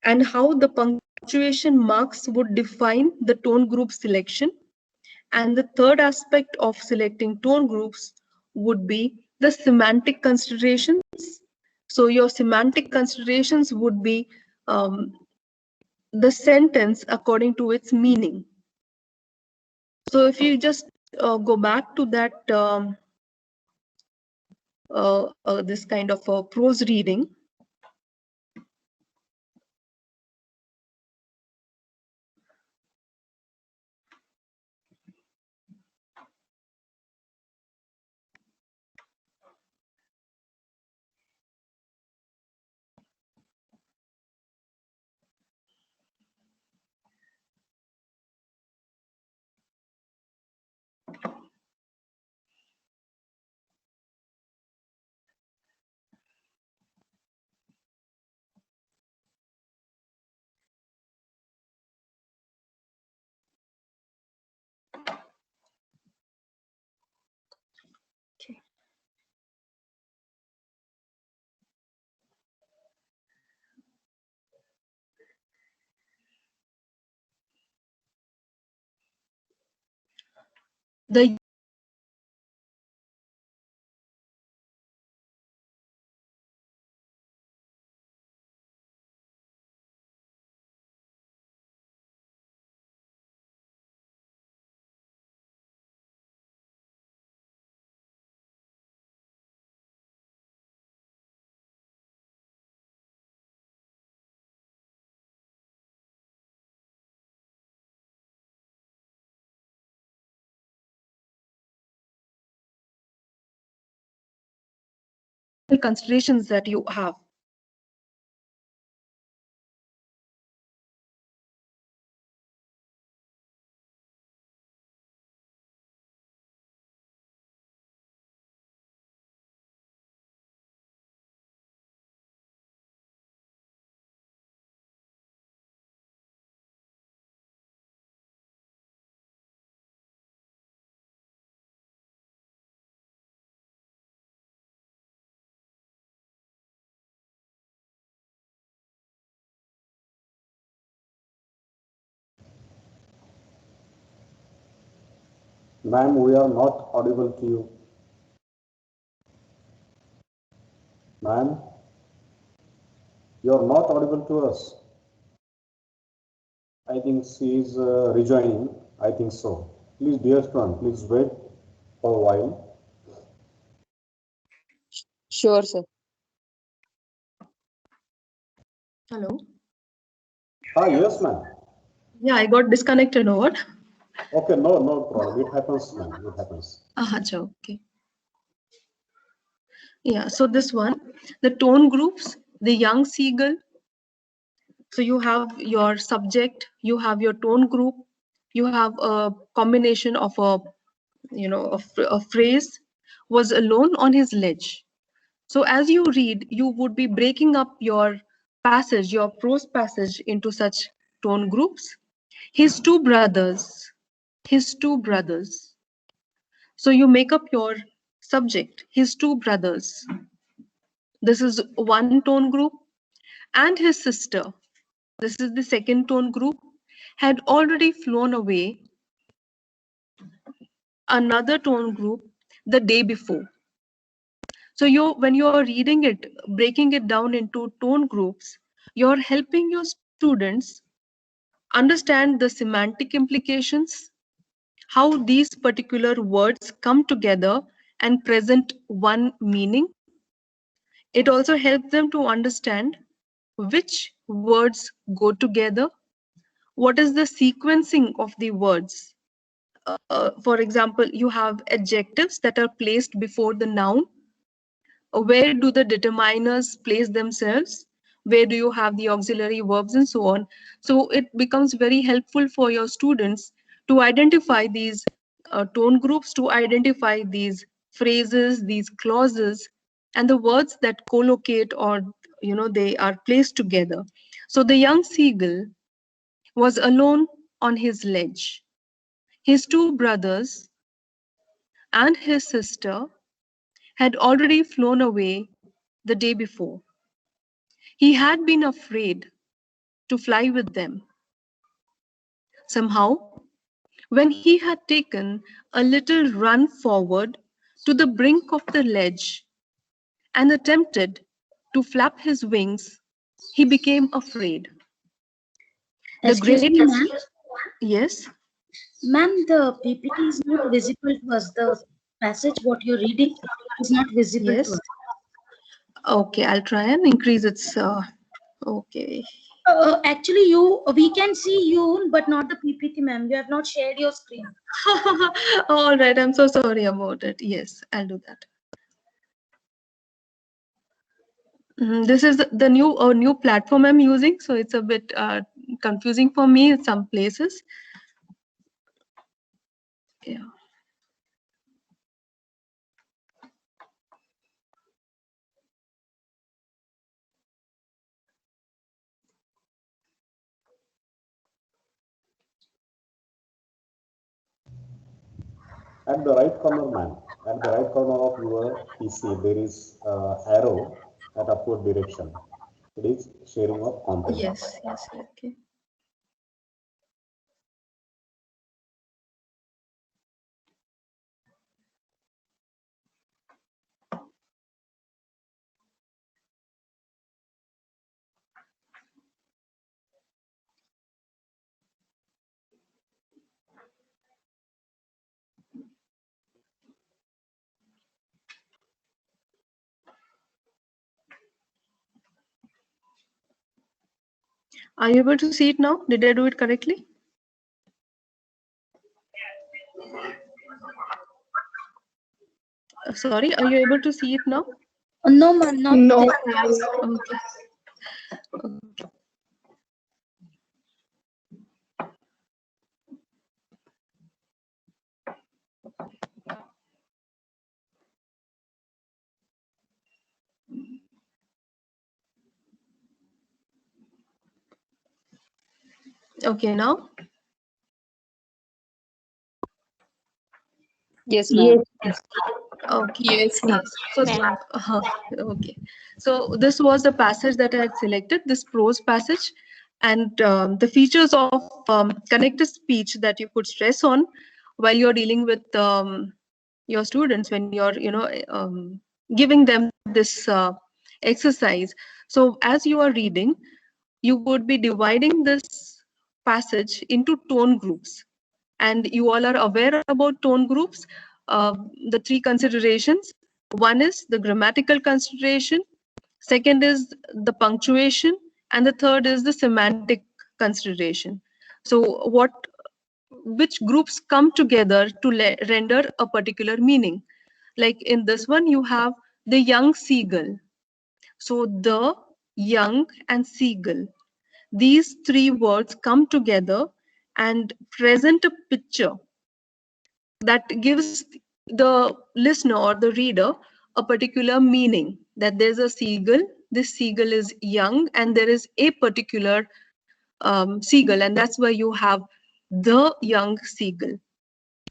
and how the punctuation marks would define the tone group selection. And the third aspect of selecting tone groups would be the semantic considerations. So your semantic considerations would be the sentence according to its meaning. So if you just go back to that this kind of prose reading, the considerations that you have. Ma'am, we are not audible to you. Ma'am, you are not audible to us. I think she is rejoining. I think so. Please, dear student, please wait for a while. Sure, sir. Hello. Yes, ma'am. Yeah, I got disconnected or what? Okay, no problem. It happens, ma'am. It happens. Okay. Yeah, so this one, the tone groups, the young seagull, So you have your subject, you have your tone group, you have a combination of a phrase, was alone on his ledge. So as you read, you would be breaking up your passage, your prose passage, into such tone groups. His two brothers, his two brothers. So you make up your subject, his two brothers. This is one tone group. And his sister, this is the second tone group, had already flown away, another tone group, the day before. So when you're reading it, breaking it down into tone groups, you're helping your students understand the semantic implications, how these particular words come together and present one meaning. It also helps them to understand which words go together, what is the sequencing of the words. For example, you have adjectives that are placed before the noun. Where do the determiners place themselves? Where do you have the auxiliary verbs and so on? So it becomes very helpful for your students to identify these tone groups, to identify these phrases, these clauses, and the words that collocate or they are placed together. So the young seagull was alone on his ledge. His two brothers and his sister had already flown away the day before. He had been afraid to fly with them. Somehow, when he had taken a little run forward to the brink of the ledge and attempted to flap his wings, he became afraid. The Excuse great me, ma'am. Yes. Ma'am, the PPT is not visible to us. The passage what you're reading is not visible Yes. to us. Okay, I'll try and increase its. Okay. Actually, we can see you, but not the PPT, ma'am. You have not shared your screen. All right, I'm so sorry about it. Yes, I'll do that. This is the new platform I'm using, so it's a bit confusing for me in some places. Yeah. At the right corner, ma'am, at the right corner of your PC, there is arrow at upward direction. It is sharing of content. Yes, yes, okay. Are you able to see it now? Did I do it correctly? Sorry, are you able to see it now? No, ma'am, not No. Okay. Okay, now? Yes, ma'am. Yes. Okay. Yes, ma'am. So, okay. So this was the passage that I had selected, this prose passage, and the features of connected speech that you could stress on while you're dealing with your students when you're, giving them this exercise. So as you are reading, you would be dividing this passage into tone groups. And you all are aware about tone groups. The three considerations. One is the grammatical consideration, second is the punctuation, and the third is the semantic consideration. So which groups come together to render a particular meaning? Like in this one, you have the young seagull. So the young and seagull. these three words come together and present a picture that gives the listener or the reader a particular meaning, that there's a seagull, this seagull is young, and there is a particular seagull, and that's why you have the young seagull.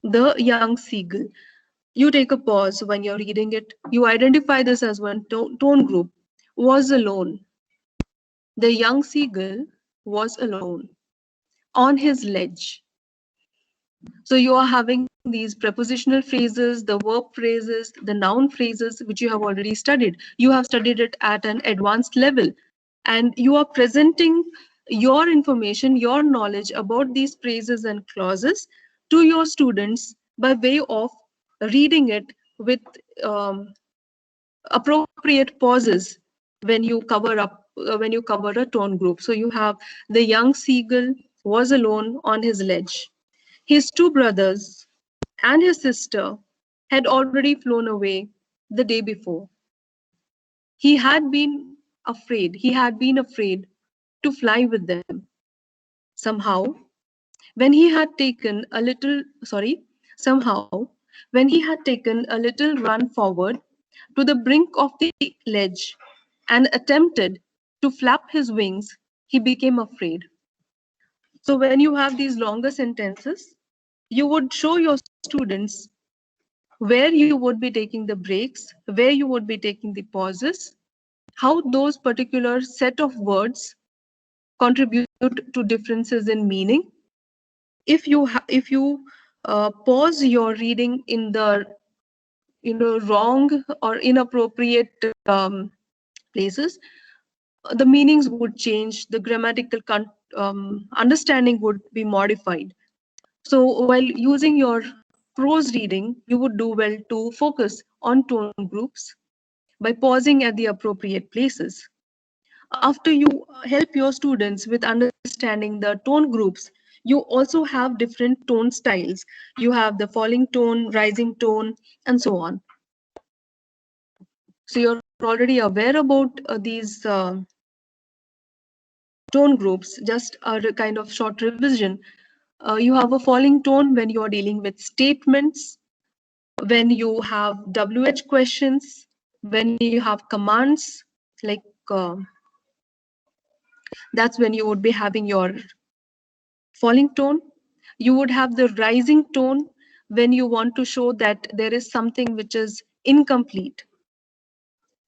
The young seagull. You take a pause when you're reading it. You identify this as one tone group. Was alone. The young seagull was alone on his ledge. So you are having these prepositional phrases, the verb phrases, the noun phrases, which you have already studied. You have studied it at an advanced level, and you are presenting your information, your knowledge about these phrases and clauses to your students by way of reading it with appropriate pauses when you cover a tone group. So you have the young seagull was alone on his ledge. His two brothers and his sister had already flown away the day before. He had been afraid to fly with them. Somehow, when he had taken a little run forward to the brink of the ledge and attempted to flap his wings, he became afraid. So when you have these longer sentences, you would show your students where you would be taking the breaks, where you would be taking the pauses, how those particular set of words contribute to differences in meaning. If you pause your reading in the wrong or inappropriate places, the meanings would change, the grammatical understanding would be modified. So while using your prose reading, you would do well to focus on tone groups by pausing at the appropriate places. After you help your students with understanding the tone groups, you also have different tone styles. You have the falling tone, rising tone, and so on. So you're already aware about these tone groups. Just a kind of short revision. You have a falling tone when you're dealing with statements, when you have WH questions, when you have commands, like that's when you would be having your falling tone. You would have the rising tone when you want to show that there is something which is incomplete,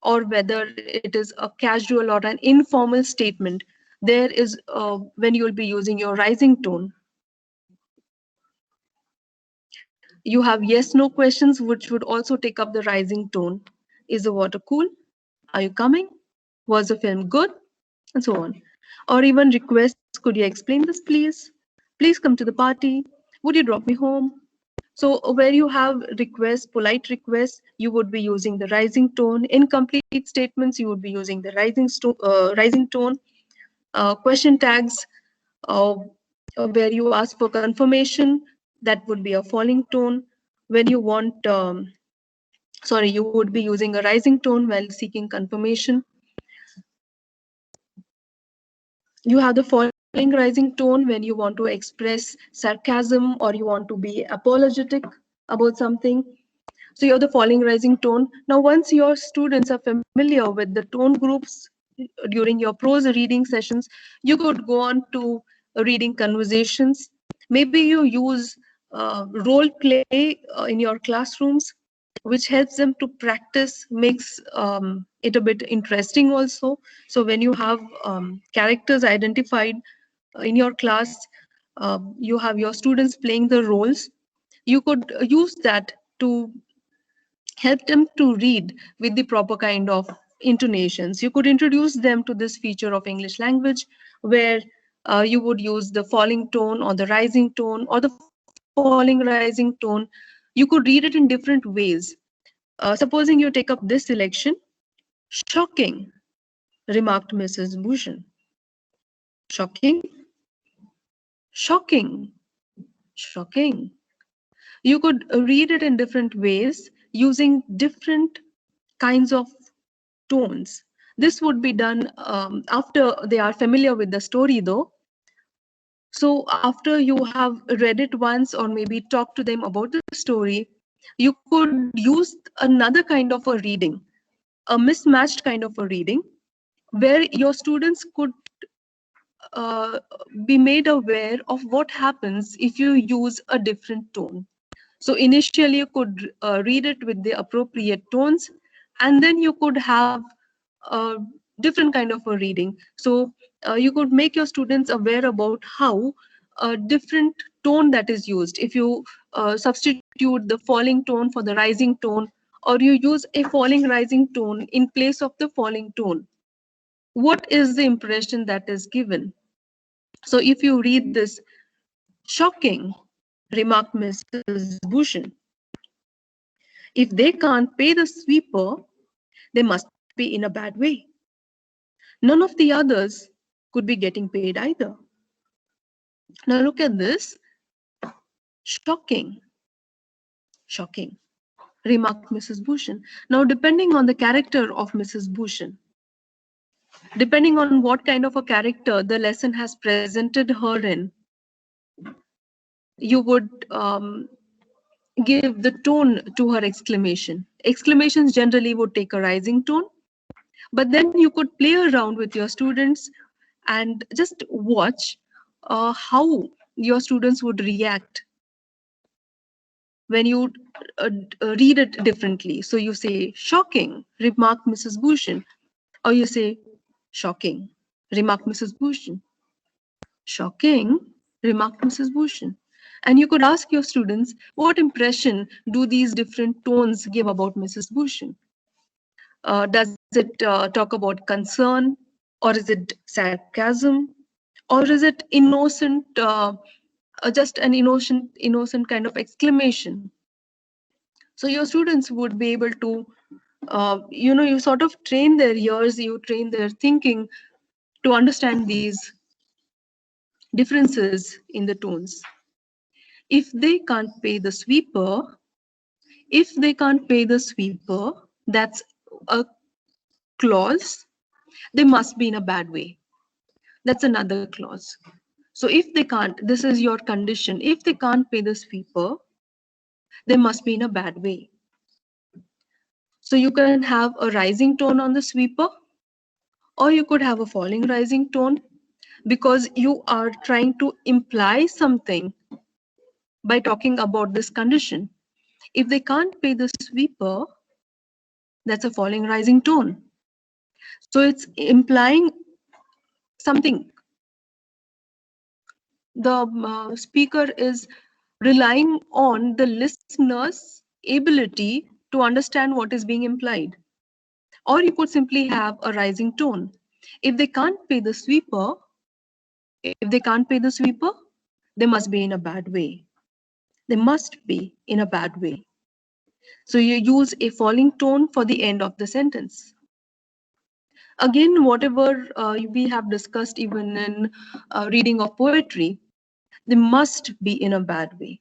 or whether it is a casual or an informal statement. There is when you will be using your rising tone. You have yes no questions, which would also take up the rising tone. Is the water cool? Are you coming? Was the film good? And so on. Or even requests, could you explain this please? Please come to the party. Would you drop me home? So where you have requests, polite requests, you would be using the rising tone. Incomplete statements, you would be using the rising tone. Question tags, where you ask for confirmation, that would be a falling tone. When you want, you would be using a rising tone while seeking confirmation. You have the falling rising tone when you want to express sarcasm or you want to be apologetic about something. So you have the falling rising tone. Now, once your students are familiar with the tone groups during your prose reading sessions, you could go on to reading conversations. Maybe you use role play in your classrooms, which helps them to practice, makes it a bit interesting also. So when you have characters identified in your class, you have your students playing the roles, you could use that to help them to read with the proper kind of intonations. You could introduce them to this feature of English language where you would use the falling tone or the rising tone or the falling rising tone. You could read it in different ways. Supposing you take up this selection, shocking, remarked Mrs. Bhushan. Shocking, shocking, shocking. You could read it in different ways using different kinds of tones. This would be done after they are familiar with the story though. So after you have read it once or maybe talk to them about the story, you could use another kind of a reading, a mismatched kind of a reading, where your students could be made aware of what happens if you use a different tone. So initially you could read it with the appropriate tones, and then you could have a different kind of a reading. So you could make your students aware about how a different tone that is used. If you substitute the falling tone for the rising tone, or you use a falling rising tone in place of the falling tone, what is the impression that is given? So if you read this, shocking, remarked Mrs. Bhushan. If they can't pay the sweeper, they must be in a bad way. None of the others could be getting paid either. Now look at this. Shocking, shocking, remarked Mrs. Bhushan. Now depending on the character of Mrs. Bhushan, depending on what kind of a character the lesson has presented her in, you would give the tone to her exclamation. Exclamations generally would take a rising tone, but then you could play around with your students and just watch how your students would react when you read it differently. So you say, shocking, remarked Mrs. Bhushan, or you say, shocking, remarked Mrs. Bhushan. Shocking, remarked Mrs. Bhushan. And you could ask your students, what impression do these different tones give about Mrs. Bhushan? Does it talk about concern, or is it sarcasm, or is it innocent, just an innocent kind of exclamation? So your students would be able to, you sort of train their ears, you train their thinking to understand these differences in the tones. If they can't pay the sweeper, that's a clause. They must be in a bad way. That's another clause. So if they can't, this is your condition. If they can't pay the sweeper, they must be in a bad way. So you can have a rising tone on the sweeper, or you could have a falling rising tone, because you are trying to imply something by talking about this condition. If they can't pay the sweeper, that's a falling rising tone. So it's implying something. The speaker is relying on the listener's ability to understand what is being implied. Or you could simply have a rising tone. If they can't pay the sweeper, they must be in a bad way. They must be in a bad way. So you use a falling tone for the end of the sentence. Again, whatever we have discussed even in reading of poetry, they must be in a bad way.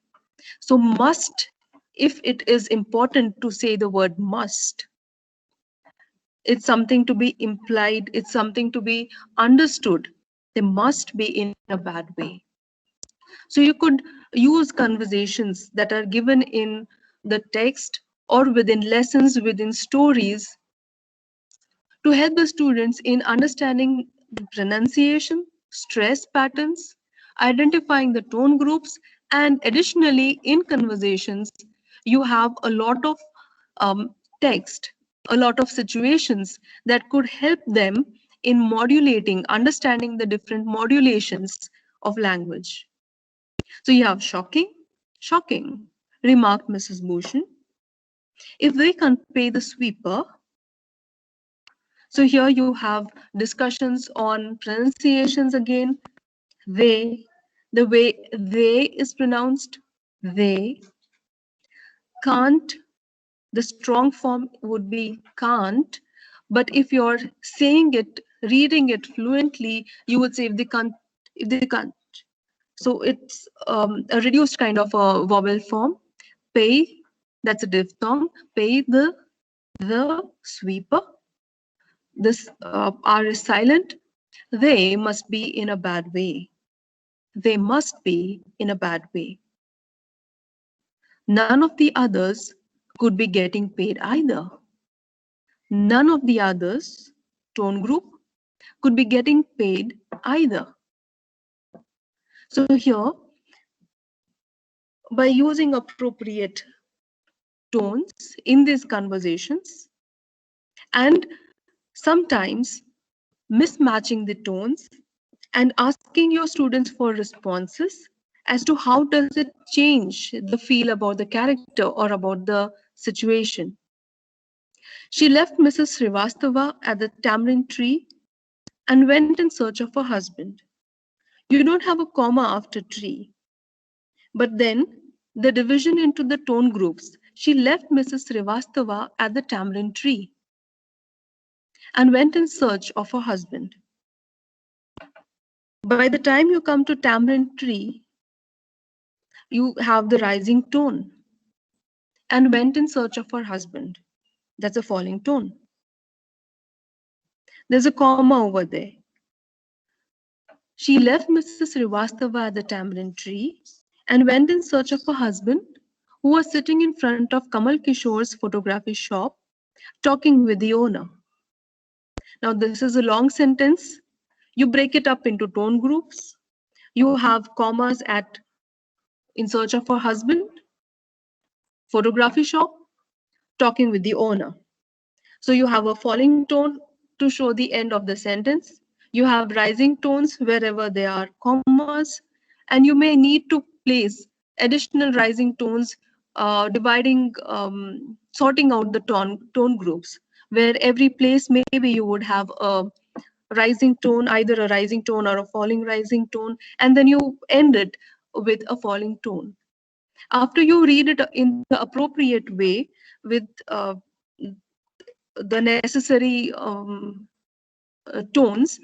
So must, if it is important to say the word must, it's something to be implied, it's something to be understood. They must be in a bad way. So you could use conversations that are given in the text or within lessons, within stories, to help the students in understanding the pronunciation, stress patterns, identifying the tone groups, and additionally in conversations, you have a lot of text, a lot of situations that could help them in modulating, understanding the different modulations of language. So you have shocking, shocking, remarked Mrs. Bhushan. If they can't pay the sweeper, so here you have discussions on pronunciations again. They, the way they is pronounced, they. Can't, the strong form would be can't, but if you're saying it, reading it fluently, you would say if they can't, if they can't. So it's a reduced kind of a vowel form. Pay, that's a diphthong. Pay the sweeper. this R is silent, they must be in a bad way. They must be in a bad way. None of the others could be getting paid either. None of the others, tone group, could be getting paid either. So here, by using appropriate tones in these conversations and sometimes mismatching the tones and asking your students for responses as to how does it change the feel about the character or about the situation. She left Mrs. Srivastava at the tamarind tree and went in search of her husband. You don't have a comma after tree. But then the division into the tone groups. She left Mrs. Srivastava at the tamarind tree and went in search of her husband. By the time you come to tamarind tree, you have the rising tone and went in search of her husband. That's a falling tone. There's a comma over there. She left Mrs. Srivastava at the tamarind tree and went in search of her husband, who was sitting in front of Kamal Kishore's photography shop, talking with the owner. Now, this is a long sentence. You break it up into tone groups. You have commas at in search of her husband, photography shop, talking with the owner. So you have a falling tone to show the end of the sentence. You have rising tones wherever there are commas, and you may need to place additional rising tones, sorting out the tone groups, where every place maybe you would have a rising tone, either a rising tone or a falling rising tone, and then you end it with a falling tone. After you read it in the appropriate way with the necessary tones,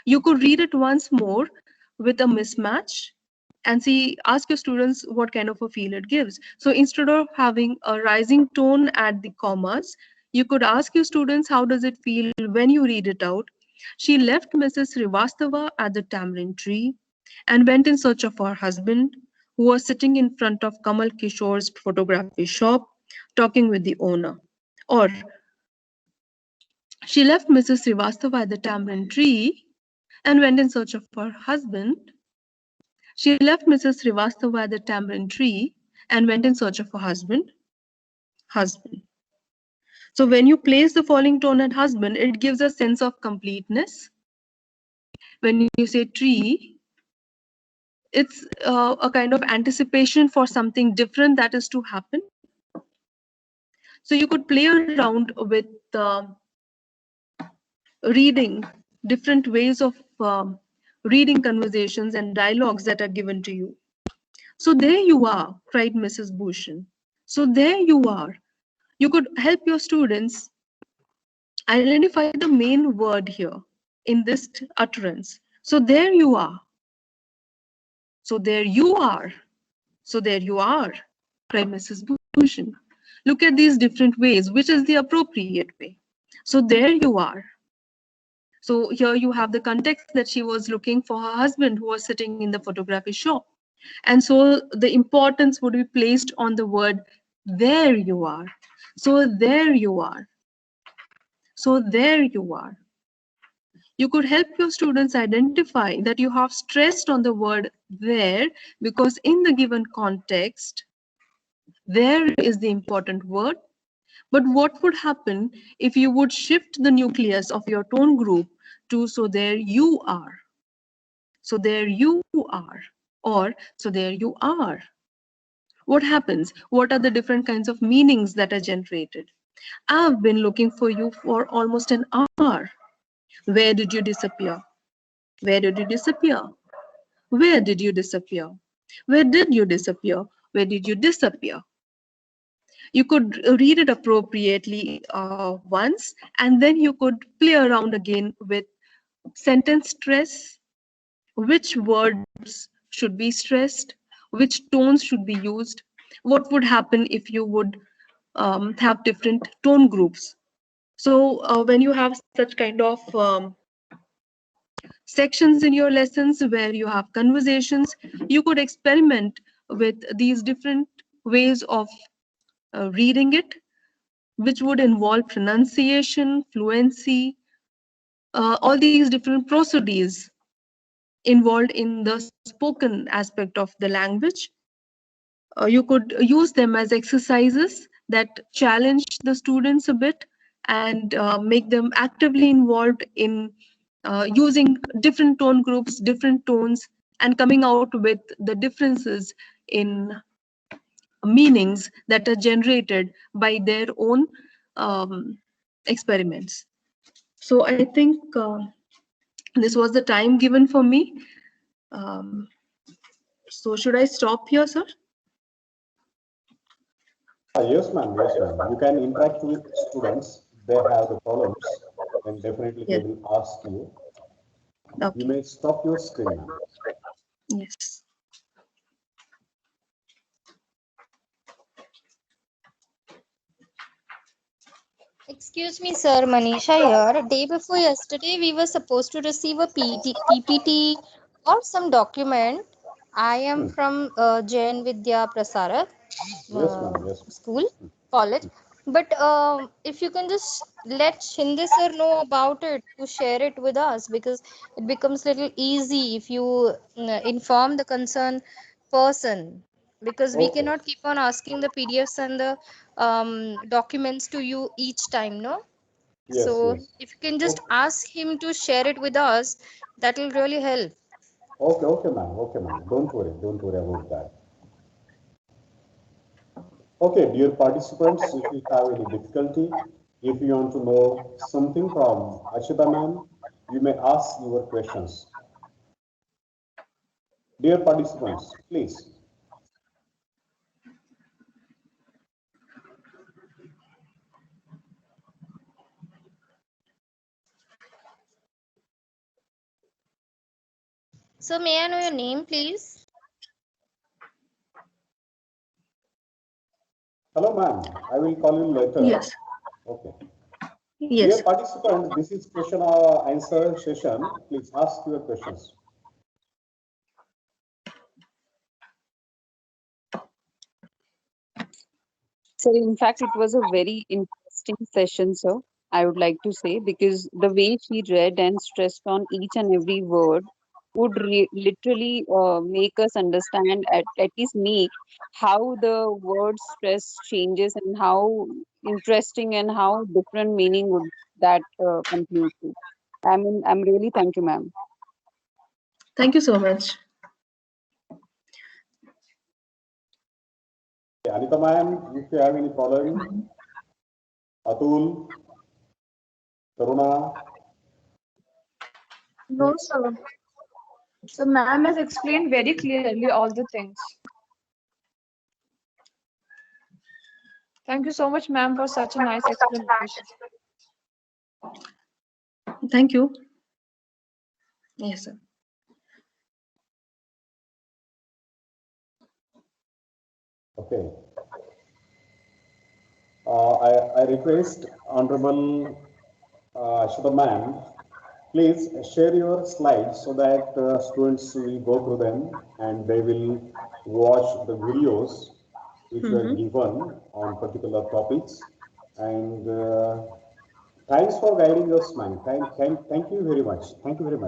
you could read it once more with a mismatch and ask your students what kind of a feel it gives. So instead of having a rising tone at the commas, you could ask your students, how does it feel when you read it out? She left Mrs. Srivastava at the tamarind tree and went in search of her husband, who was sitting in front of Kamal Kishore's photography shop, talking with the owner. Or she left Mrs. Srivastava at the tamarind tree and went in search of her husband. She left Mrs. Srivastava at the tamarind tree and went in search of her husband. Husband. So when you place the falling tone at husband, it gives a sense of completeness. When you say tree, it's a kind of anticipation for something different that is to happen. So you could play around with reading different ways of reading conversations and dialogues that are given to you. So there you are, cried Mrs. Bhushan. So there you are. You could help your students identify the main word here in this utterance. So there you are. So there you are. So there you are, cried Mrs. Bhushan. Look at these different ways. Which is the appropriate way? So there you are. So here you have the context that she was looking for her husband, who was sitting in the photography shop. And so the importance would be placed on the word there you are. So there you are. So there you are. You could help your students identify that you have stressed on the word there because in the given context, there is the important word. But what would happen if you would shift the nucleus of your tone group to so there you are? So there you are, or so there you are. What happens? What are the different kinds of meanings that are generated? I've been looking for you for almost an hour. Where did you disappear? Where did you disappear? Where did you disappear? Where did you disappear? Where did you disappear? You could read it appropriately once, and then you could play around again with sentence stress, which words should be stressed, which tones should be used, what would happen if you would have different tone groups. So when you have such kind of sections in your lessons where you have conversations, you could experiment with these different ways of reading it, which would involve pronunciation, fluency, all these different procedures involved in the spoken aspect of the language. You could use them as exercises that challenge the students a bit and make them actively involved in using different tone groups, different tones, and coming out with the differences in meanings that are generated by their own experiments. So I think this was the time given for me. So should I stop here, sir? Yes, ma'am. Yes, ma'am. You can interact with students. They have the problems, and definitely Yes. they will ask you. Okay. You may stop your screen, ma'am. Yes. Excuse me, sir, Manisha here. Day before yesterday, we were supposed to receive a PPT or some document. I am from Jain Vidya Prasarak Yes, ma'am. Yes. school, college. But if you can just let Shinde sir know about it to share it with us, because it becomes little easy if you inform the concerned person, because we Okay. cannot keep on asking the PDFs and the documents to you each time, no? Yes, So yes. if you can just Okay, ask him to share it with us, that will really help. okay, ma'am. Okay, ma'am. Don't worry. Don't worry about that. Okay, dear participants, if you have any difficulty, if you want to know something from Ashita ma'am, you may ask your questions. Dear participants, please. So may I know your name, please? Hello, ma'am. I will call you later. Yes. Okay. Yes. Dear participants, this is question answer session. Please ask your questions. So in fact, it was a very interesting session, sir. I would like to say, because the way she read and stressed on each and every word would literally make us understand, at least me, how the word stress changes and how interesting and how different meaning would that conclude to. I mean, I'm really thank you, ma'am. Thank you so much. Anita ma'am, if you have any problem, Atul, Taruna, No, sir. So ma'am has explained very clearly all the things. Thank you so much, ma'am, for such a nice explanation. Thank you. Yes, sir. okay. I request Honorable Ashita ma'am, please share your slides so that students will go through them and they will watch the videos which were given on particular topics. And thanks for guiding us, ma'am. Thank you very much. Thank you very much.